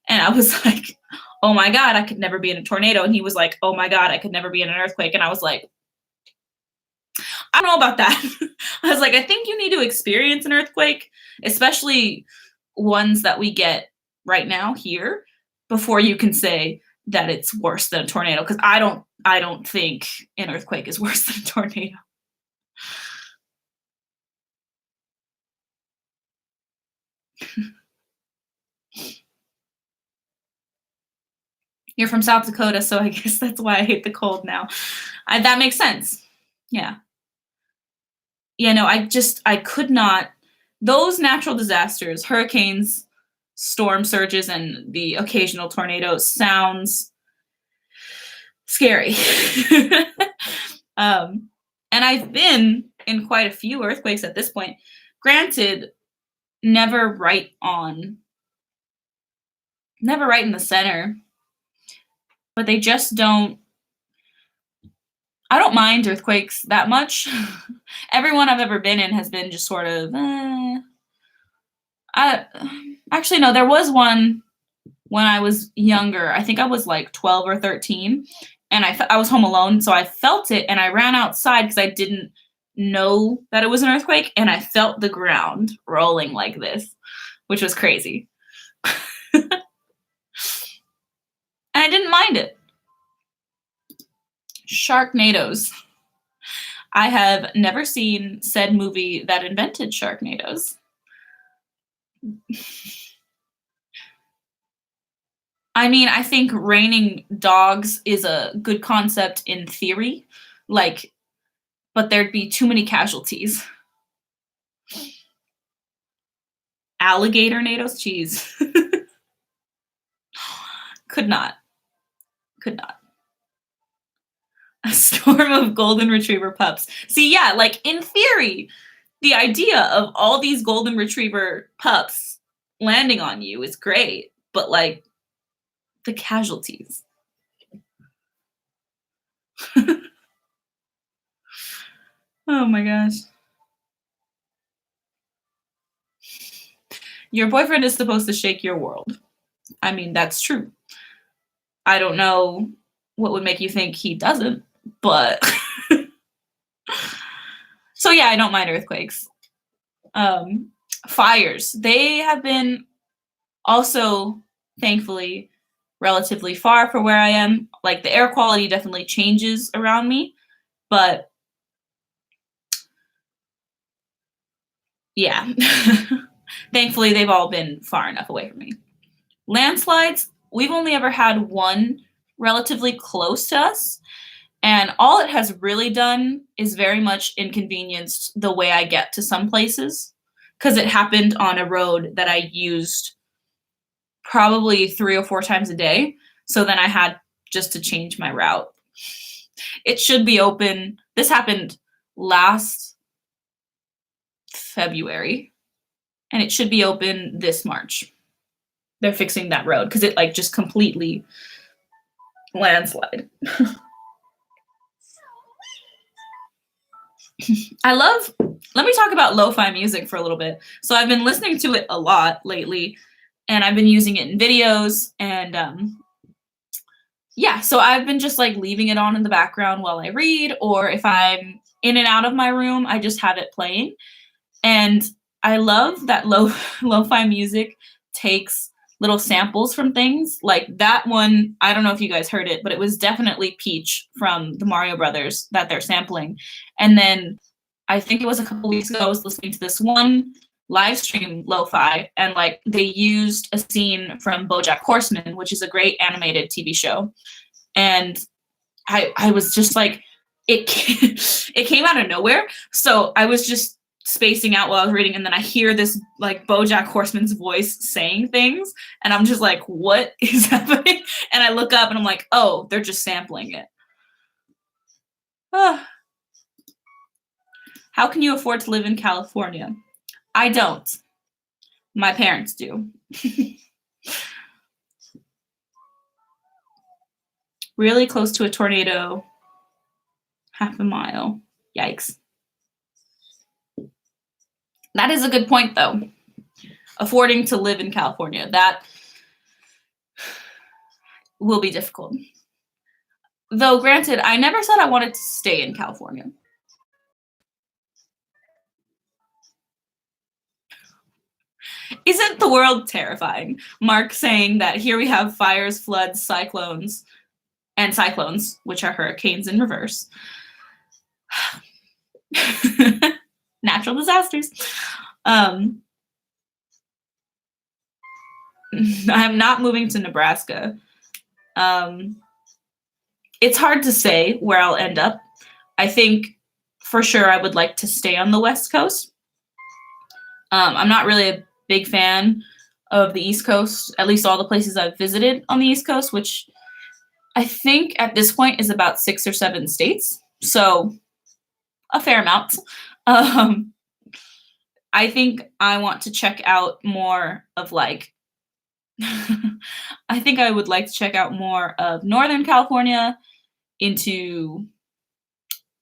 and I was like, oh my God, I could never be in a tornado, and he was like, oh my God, I could never be in an earthquake, and I was like, I don't know about that. I was like, I think you need to experience an earthquake, especially ones that we get right now here, before you can say that it's worse than a tornado. Because I don't think an earthquake is worse than a tornado. You're from South Dakota, so I guess that's why I hate the cold now. That makes sense. Yeah. Yeah, no, I could not. Those natural disasters, hurricanes, storm surges, and the occasional tornado sounds scary. And I've been in quite a few earthquakes at this point. Granted, never right in the center, but they just don't. I don't mind earthquakes that much. Everyone I've ever been in has been just sort of. Actually, no, there was one when I was younger. I think I was like 12 or 13, and I was home alone, so I felt it, and I ran outside because I didn't know that it was an earthquake, and I felt the ground rolling like this, which was crazy. And I didn't mind it. Sharknadoes. I have never seen said movie that invented Sharknadoes. I mean, I think raining dogs is a good concept in theory, but there'd be too many casualties. Alligator nados? Jeez. Could not. A storm of golden retriever pups. See, yeah, like in theory, the idea of all these golden retriever pups landing on you is great, but like the casualties. Oh my gosh. Your boyfriend is supposed to shake your world. I mean, that's true. I don't know what would make you think he doesn't, but so yeah, I don't mind earthquakes. Um, Fires. They have been also, thankfully, relatively far from where I am. Like the air quality definitely changes around me, but yeah. Thankfully, they've all been far enough away from me. Landslides, we've only ever had one relatively close to us, and all it has really done is very much inconvenienced the way I get to some places because it happened on a road that I used probably 3 or 4 times a day. So then I had just to change my route. It should be open. This happened last February, and it should be open this March. They're fixing that road because it like just completely landslide. Let me talk about lo-fi music for a little bit. So I've been listening to it a lot lately, and I've been using it in videos, and yeah, so I've been just like leaving it on in the background while I read, or if I'm in and out of my room, I just have it playing. And I love that lo-fi music takes little samples from things. Like that one, I don't know if you guys heard it, but it was definitely Peach from the Mario Brothers that they're sampling. And then I think it was a couple weeks ago, I was listening to this one live stream lo-fi, and like they used a scene from BoJack Horseman, which is a great animated TV show. And I was just like, it it came out of nowhere. So I was just spacing out while I was reading, and then I hear this like BoJack Horseman's voice saying things, and I'm just like, what is happening? And I look up and I'm like, oh, they're just sampling it. Ah. How can you afford to live in California? I don't. My parents do. Really close to a tornado, half a mile. Yikes. That is a good point, though. Affording to live in California, that will be difficult. Though, granted, I never said I wanted to stay in California. Isn't the world terrifying? Mark saying that here we have fires, floods, cyclones, which are hurricanes in reverse. Natural disasters. I'm not moving to Nebraska. It's hard to say where I'll end up. I think for sure I would like to stay on the West Coast. I'm not really a big fan of the East Coast, at least all the places I've visited on the East Coast, which I think at this point is about 6 or 7 states. So a fair amount. I think I want to check out more of like, I think I would like to check out more of Northern California into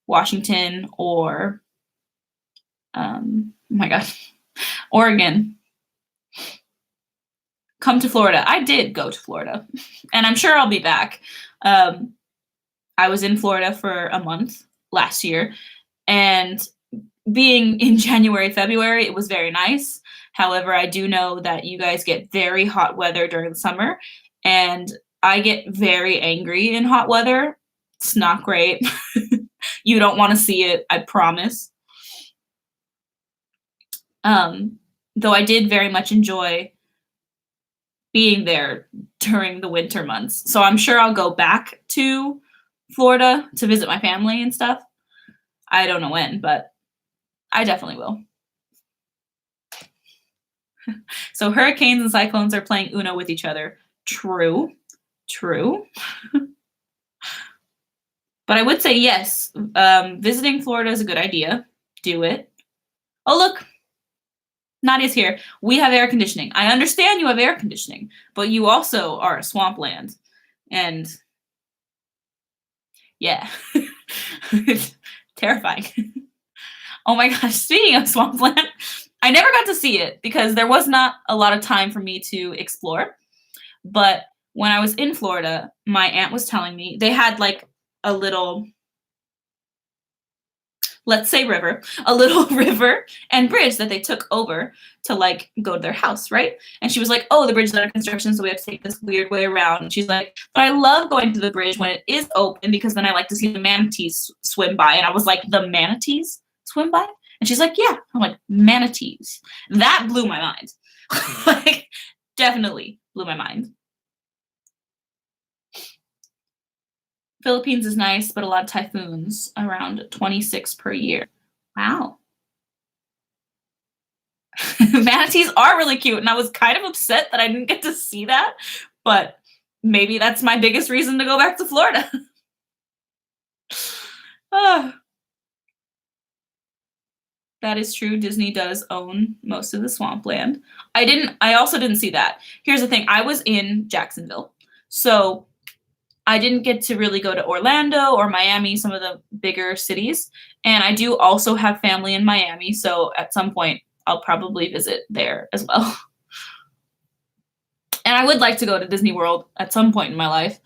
Washington or, oh my God, Oregon. Come to Florida. I did go to Florida, and I'm sure I'll be back. I was in Florida for a month last year, and being in January, February, it was very nice. However, I do know that you guys get very hot weather during the summer, and I get very angry in hot weather. It's not great. You don't want to see it, I promise. Though I did very much enjoy being there during the winter months. So I'm sure I'll go back to Florida to visit my family and stuff. I don't know when, but I definitely will. So hurricanes and cyclones are playing Uno with each other. True. But But I would say yes, visiting Florida is a good idea. Do it. Oh, look, Nadia's here. We have air conditioning. I understand you have air conditioning, but you also are a swampland. And yeah, it's terrifying. Oh my gosh, speaking of swampland, I never got to see it because there was not a lot of time for me to explore. But when I was in Florida, my aunt was telling me they had like a little, let's say river, a little river and bridge that they took over to like go to their house, right? And she was like, oh, the bridge is under construction, so we have to take this weird way around. And she's like, but I love going to the bridge when it is open because then I like to see the manatees swim by. And I was like, the manatees swim by? And she's like, yeah. I'm like, manatees. That blew my mind. Like, definitely blew my mind. Philippines is nice, but a lot of typhoons, around 26 per year. Wow. Manatees are really cute, and I was kind of upset that I didn't get to see that, but maybe that's my biggest reason to go back to Florida. Oh, that is true. Disney does own most of the swampland. I also didn't see that. Here's the thing. I was in Jacksonville, so I didn't get to really go to Orlando or Miami, some of the bigger cities. And I do also have family in Miami, so at some point I'll probably visit there as well. And I would like to go to Disney World at some point in my life.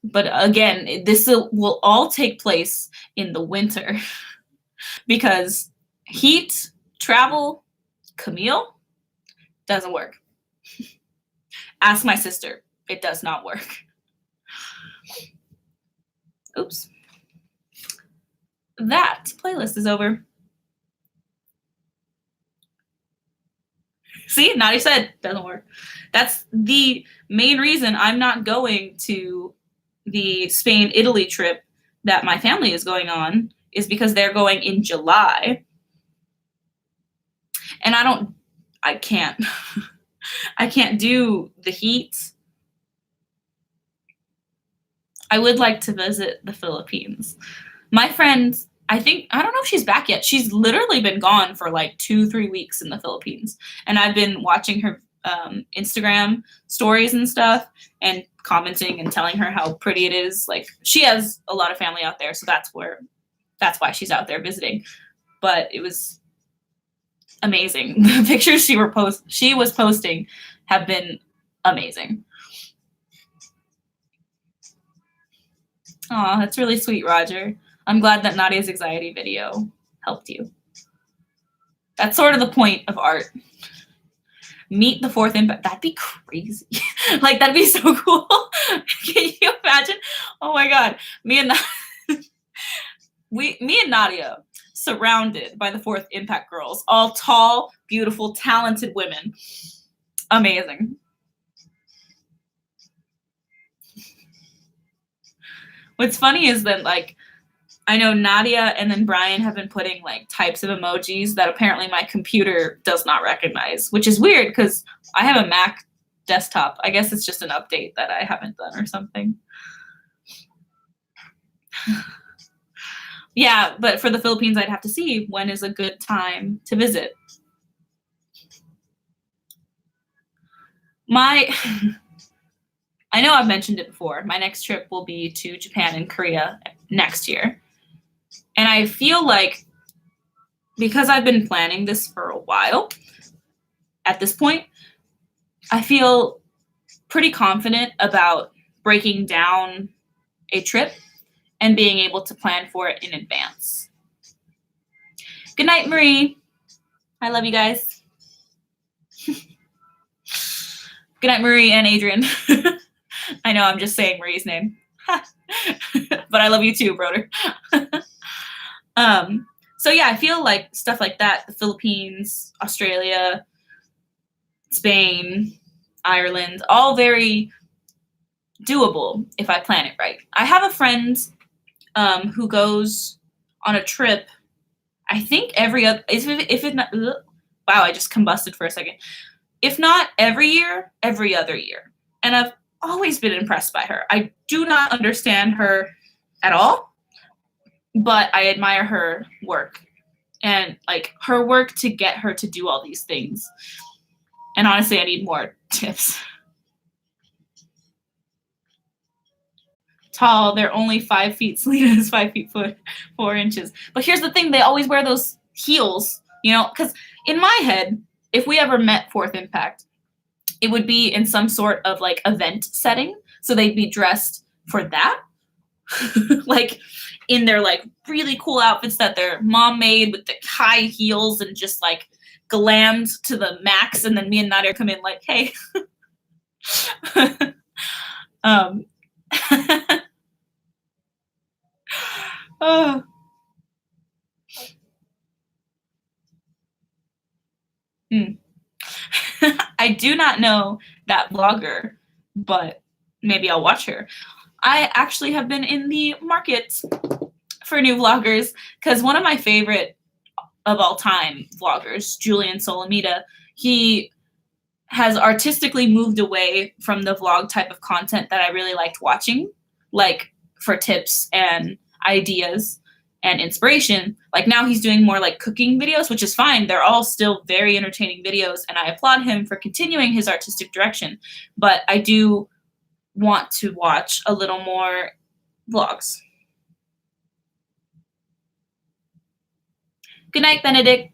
But again, this will all take place in the winter because heat, travel, Camille, doesn't work. Ask my sister. It does not work. Oops. That playlist is over. See, Nadi said doesn't work. That's the main reason I'm not going to the Spain-Italy trip that my family is going on, is because they're going in July. And I can't I can't do the heat. I would like to visit the Philippines. My friend, I don't know if she's back yet. She's literally been gone for like 2-3 weeks in the Philippines. And I've been watching her Instagram stories and stuff and commenting and telling her how pretty it is. Like, she has a lot of family out there, so that's why she's out there visiting. But it was amazing. The pictures she was posting have been amazing. Aw, that's really sweet, Roger. I'm glad that Nadia's anxiety video helped you. That's sort of the point of art. Meet the fourth impact. That'd be crazy. Like, that'd be so cool. Can you imagine? Oh my God. Me and Nadia, surrounded by the fourth impact girls, all tall, beautiful, talented women. Amazing. What's funny is that, like, I know Nadia and then Brian have been putting like types of emojis that apparently my computer does not recognize, which is weird because I have a Mac desktop. I guess it's just an update that I haven't done or something. Yeah, but for the Philippines, I'd have to see when is a good time to visit. I know I've mentioned it before. My next trip will be to Japan and Korea next year. And I feel like, because I've been planning this for a while, at this point, I feel pretty confident about breaking down a trip and being able to plan for it in advance. Good night, Marie. I love you guys. Good night, Marie and Adrian. I know I'm just saying Marie's name. But I love you too, brother. So yeah, I feel like stuff like that, the Philippines, Australia, Spain, Ireland, all very doable if I plan it right. I have a friend who goes on a trip, I think every other, if it not, wow, I just combusted for a second. If not every year, every other year. And I've always been impressed by her. I do not understand her at all, but I admire her work and like her work to get her to do all these things. And honestly, I need more tips. Tall, they're only 5 feet. Selena is 5 feet 4 inches. But here's the thing, they always wear those heels, you know, because in my head, if we ever met Fourth Impact, it would be in some sort of like event setting. So they'd be dressed for that. Like in their like really cool outfits that their mom made with the high heels and just like glammed to the max. And then me and Nadia come in like, hey. Oh. I do not know that vlogger, but maybe I'll watch her. I actually have been in the market for new vloggers because one of my favorite of all time vloggers, Julian Solomita, he has artistically moved away from the vlog type of content that I really liked watching, like for tips and ideas and inspiration. Like now he's doing more like cooking videos, which is fine. They're all still very entertaining videos, and I applaud him for continuing his artistic direction. But I do want to watch a little more vlogs. Good night, Benedict.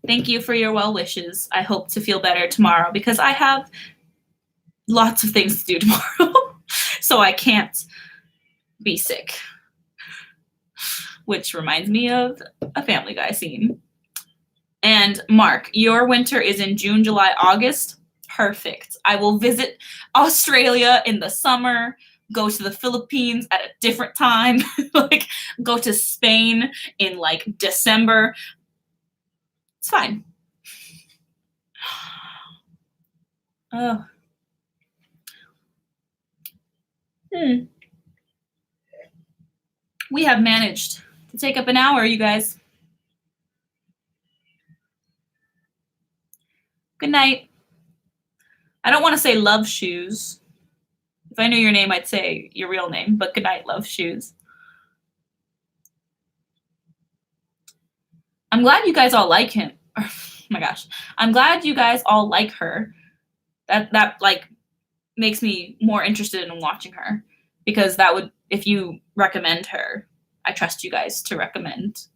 Thank you for your well wishes. I hope to feel better tomorrow because I have lots of things to do tomorrow, so I can't be sick. Which reminds me of a Family Guy scene. And Mark, your winter is in June, July, August. Perfect. I will visit Australia in the summer, go to the Philippines at a different time, like go to Spain in like December. It's fine. Oh. We have managed to take up an hour, you guys. Good night. I don't want to say Love Shoes. If I knew your name, I'd say your real name, but good night, Love Shoes. I'm glad you guys all like him. Oh my gosh. I'm glad you guys all like her. That like makes me more interested in watching her, because that would, if you recommend her, I trust you guys to recommend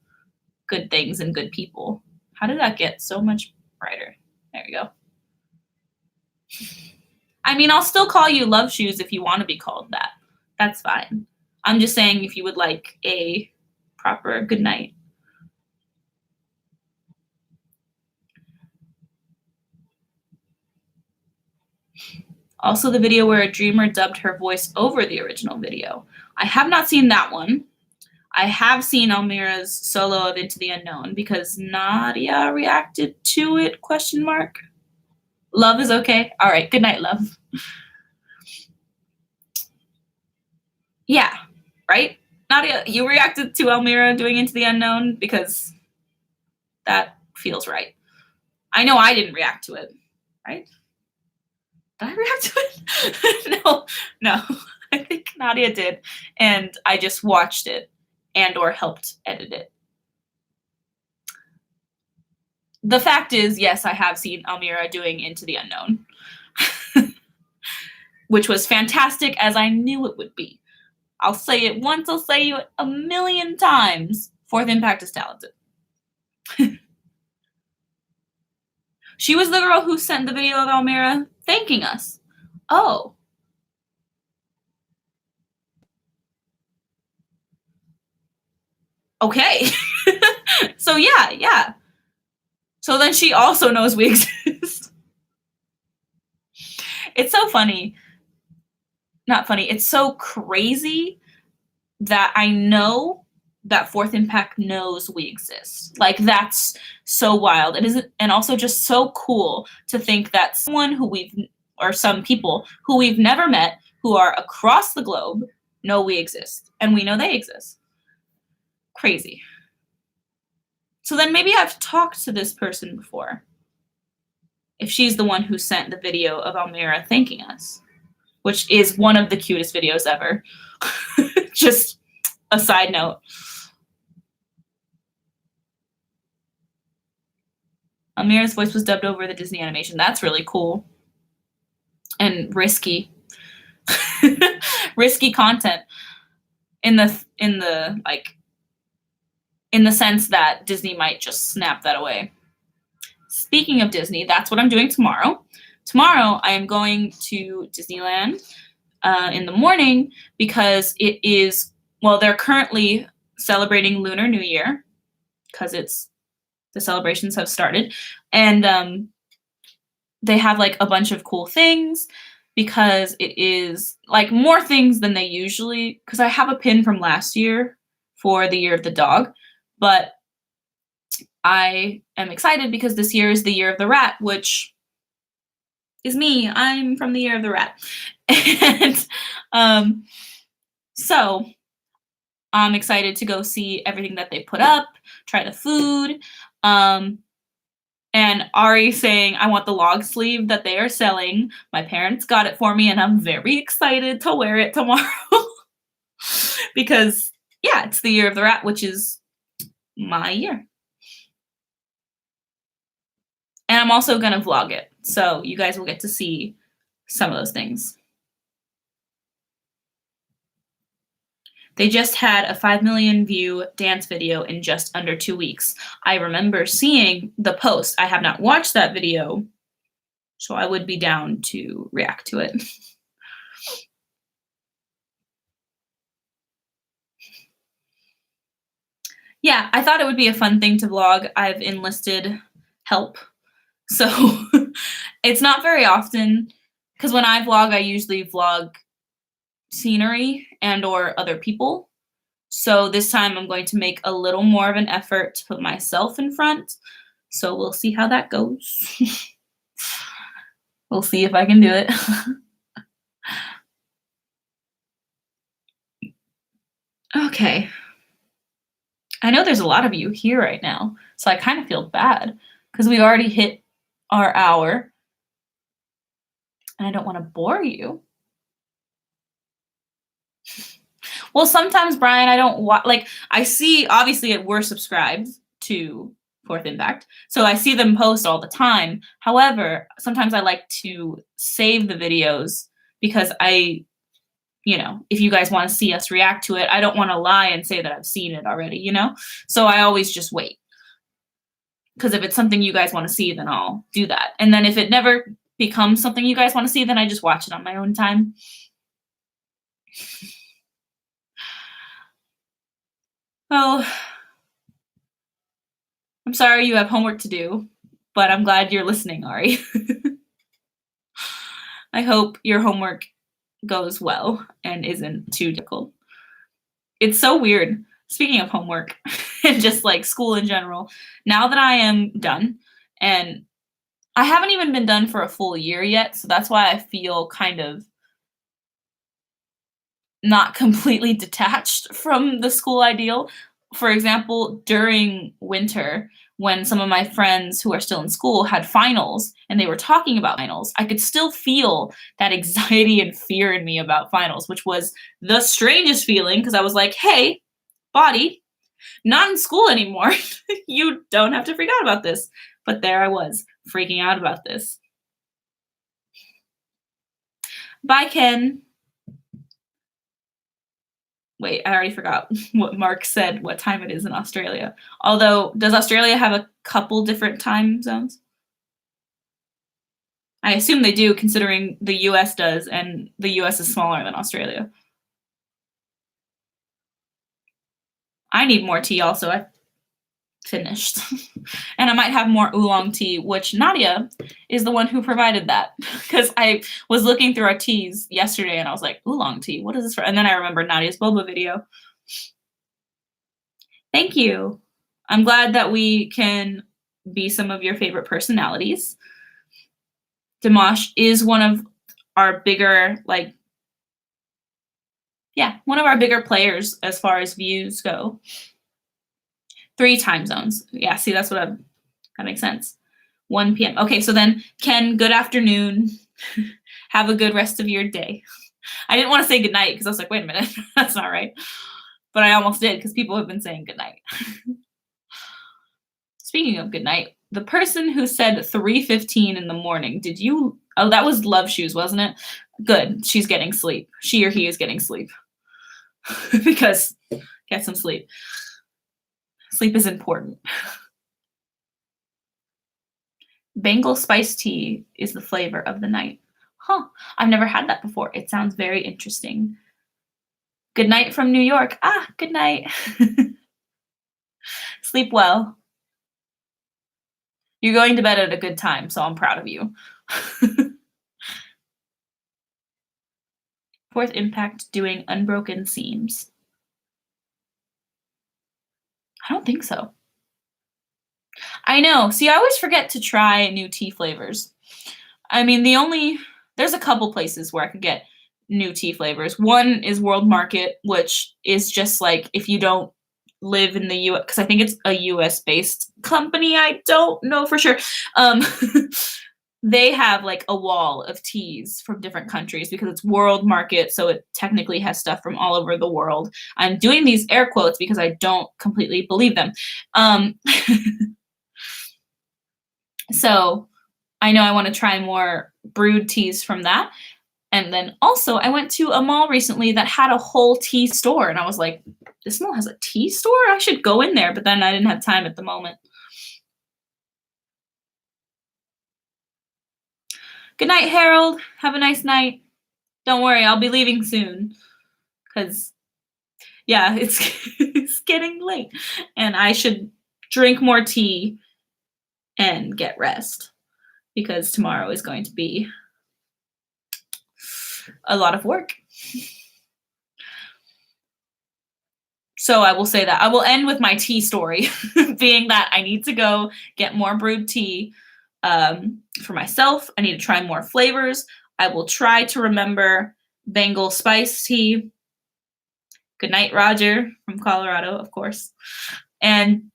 good things and good people. How did that get so much brighter? There we go. I mean, I'll still call you Love Shoes if you want to be called that. That's fine. I'm just saying if you would like a proper good night. Also the video where a dreamer dubbed her voice over the original video. I have not seen that one. I have seen Almira's solo of Into the Unknown because Nadia reacted to it, ? Love is okay? All right, good night, love. Yeah, right? Nadia, you reacted to Almira doing Into the Unknown because that feels right. I know I didn't react to it, right? Did I react to it? No. I think Nadia did, and I just watched it and or helped edit it. The fact is, yes, I have seen Almira doing Into the Unknown, which was fantastic, as I knew it would be. I'll say it once, I'll say it 1,000,000 times. Fourth Impact is talented. She was the girl who sent the video of Almira thanking us. Oh. Okay. So yeah. So then she also knows we exist. It's so funny. Not funny. It's so crazy that I know that Fourth Impact knows we exist. Like, that's so wild. It isn't, and also just so cool to think that someone who or some people who we've never met, who are across the globe, know we exist, and we know they exist. Crazy. So then maybe I've talked to this person before, if she's the one who sent the video of Almira thanking us, which is one of the cutest videos ever. Just a side note. Amira's voice was dubbed over the Disney animation. That's really cool and risky. Risky content in the like in the sense that Disney might just snap that away. Speaking of Disney, that's what I'm doing tomorrow. Tomorrow I am going to Disneyland in the morning because it is, well, they're currently celebrating Lunar New Year because the celebrations have started, and they have like a bunch of cool things because it is like more things than they usually, because I have a pin from last year for the Year of the Dog, but I am excited because this year is the Year of the Rat, which is me. I'm from the Year of the Rat. And so I'm excited to go see everything that they put up, try the food. And Ari saying, I want the log sleeve that they are selling. My parents got it for me, and I'm very excited to wear it tomorrow. Because, yeah, it's the Year of the Rat, which is my year. And I'm also going to vlog it, so you guys will get to see some of those things. They just had a 5 million view dance video in just under 2 weeks. I remember seeing the post. I have not watched that video, so I would be down to react to it. Yeah, I thought it would be a fun thing to vlog. I've enlisted help. So it's not very often, because when I vlog, I usually vlog scenery and or other people. So this time I'm going to make a little more of an effort to put myself in front. So we'll see how that goes. We'll see if I can do it. Okay. I know there's a lot of you here right now, so I kind of feel bad because we already hit our hour and I don't want to bore you. Well, sometimes, Brian, I don't like, I see, obviously, we're subscribed to Fourth Impact, so I see them post all the time. However, sometimes I like to save the videos because if you guys want to see us react to it, I don't want to lie and say that I've seen it already, So I always just wait. Because if it's something you guys want to see, then I'll do that. And then if it never becomes something you guys want to see, then I just watch it on my own time. Well, I'm sorry you have homework to do, but I'm glad you're listening, Ari. I hope your homework goes well and isn't too difficult. It's so weird. Speaking of homework and just like school in general, now that I am done, and I haven't even been done for a full year yet, so that's why I feel kind of not completely detached from the school ideal. For example, during winter, when some of my friends who are still in school had finals and they were talking about finals, I could still feel that anxiety and fear in me about finals, which was the strangest feeling because I was like, hey, body, not in school anymore. You don't have to freak out about this. But there I was, freaking out about this. Bye, Ken. Wait, I already forgot what Mark said, what time it is in Australia. Although, does Australia have a couple different time zones? I assume they do, considering the US does, and the US is smaller than Australia. I need more tea also. I finished. And I might have more oolong tea, which Nadia is the one who provided that. Because I was looking through our teas yesterday and I was like, oolong tea, what is this for? And then I remembered Nadia's boba video. Thank you. I'm glad that we can be some of your favorite personalities. Dimash is one of our bigger, one of our bigger players as far as views go. 3 time zones. Yeah, see, that makes sense. 1 p.m. Okay, so then, Ken, good afternoon. Have a good rest of your day. I didn't want to say good night because I was like, wait a minute, that's not right. But I almost did because people have been saying good night. Speaking of good night, the person who said 3:15 in the morning, did you oh, that was Love Shoes, wasn't it? Good, she's getting sleep. She or he is getting sleep. Because get some sleep. Sleep is important. Bengal spiced tea is the flavor of the night. Huh, I've never had that before. It sounds very interesting. Good night from New York. Ah, good night. Sleep well. You're going to bed at a good time, so I'm proud of you. Fourth impact doing unbroken seams. I don't think so. I know. See, I always forget to try new tea flavors. I mean, there's a couple places where I could get new tea flavors. One is World Market, which is just like if you don't live in the US, because I think it's a US based company. I don't know for sure. Um, they have like a wall of teas from different countries because it's World Market, so it technically has stuff from all over the world. I'm doing these air quotes because I don't completely believe them. Um, so I know I want to try more brewed teas from that. And then also, I went to a mall recently that had a whole tea store, and I was like, this mall has a tea store? I should go in there, but then I didn't have time at the moment. Good night, Harold. Have a nice night. Don't worry, I'll be leaving soon. Because, yeah, it's, it's getting late. And I should drink more tea and get rest. Because tomorrow is going to be a lot of work. So I will say that. I will end with my tea story, being that I need to go get more brewed tea for myself. I need to try more flavors. I will try to remember Bengal spice tea. Good night, Roger from Colorado, of course. And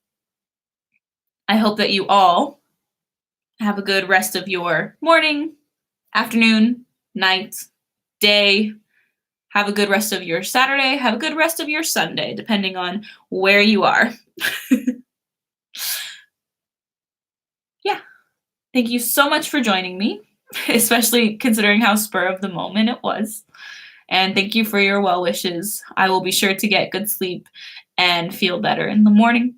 I hope that you all have a good rest of your morning, afternoon, night, day. Have a good rest of your Saturday. Have a good rest of your Sunday, depending on where you are. Yeah. Thank you so much for joining me, especially considering how spur of the moment it was. And thank you for your well wishes. I will be sure to get good sleep and feel better in the morning.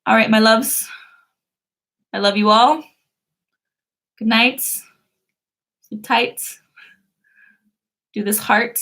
All right, my loves. I love you all. Good night. Sleep tight. Do this heart.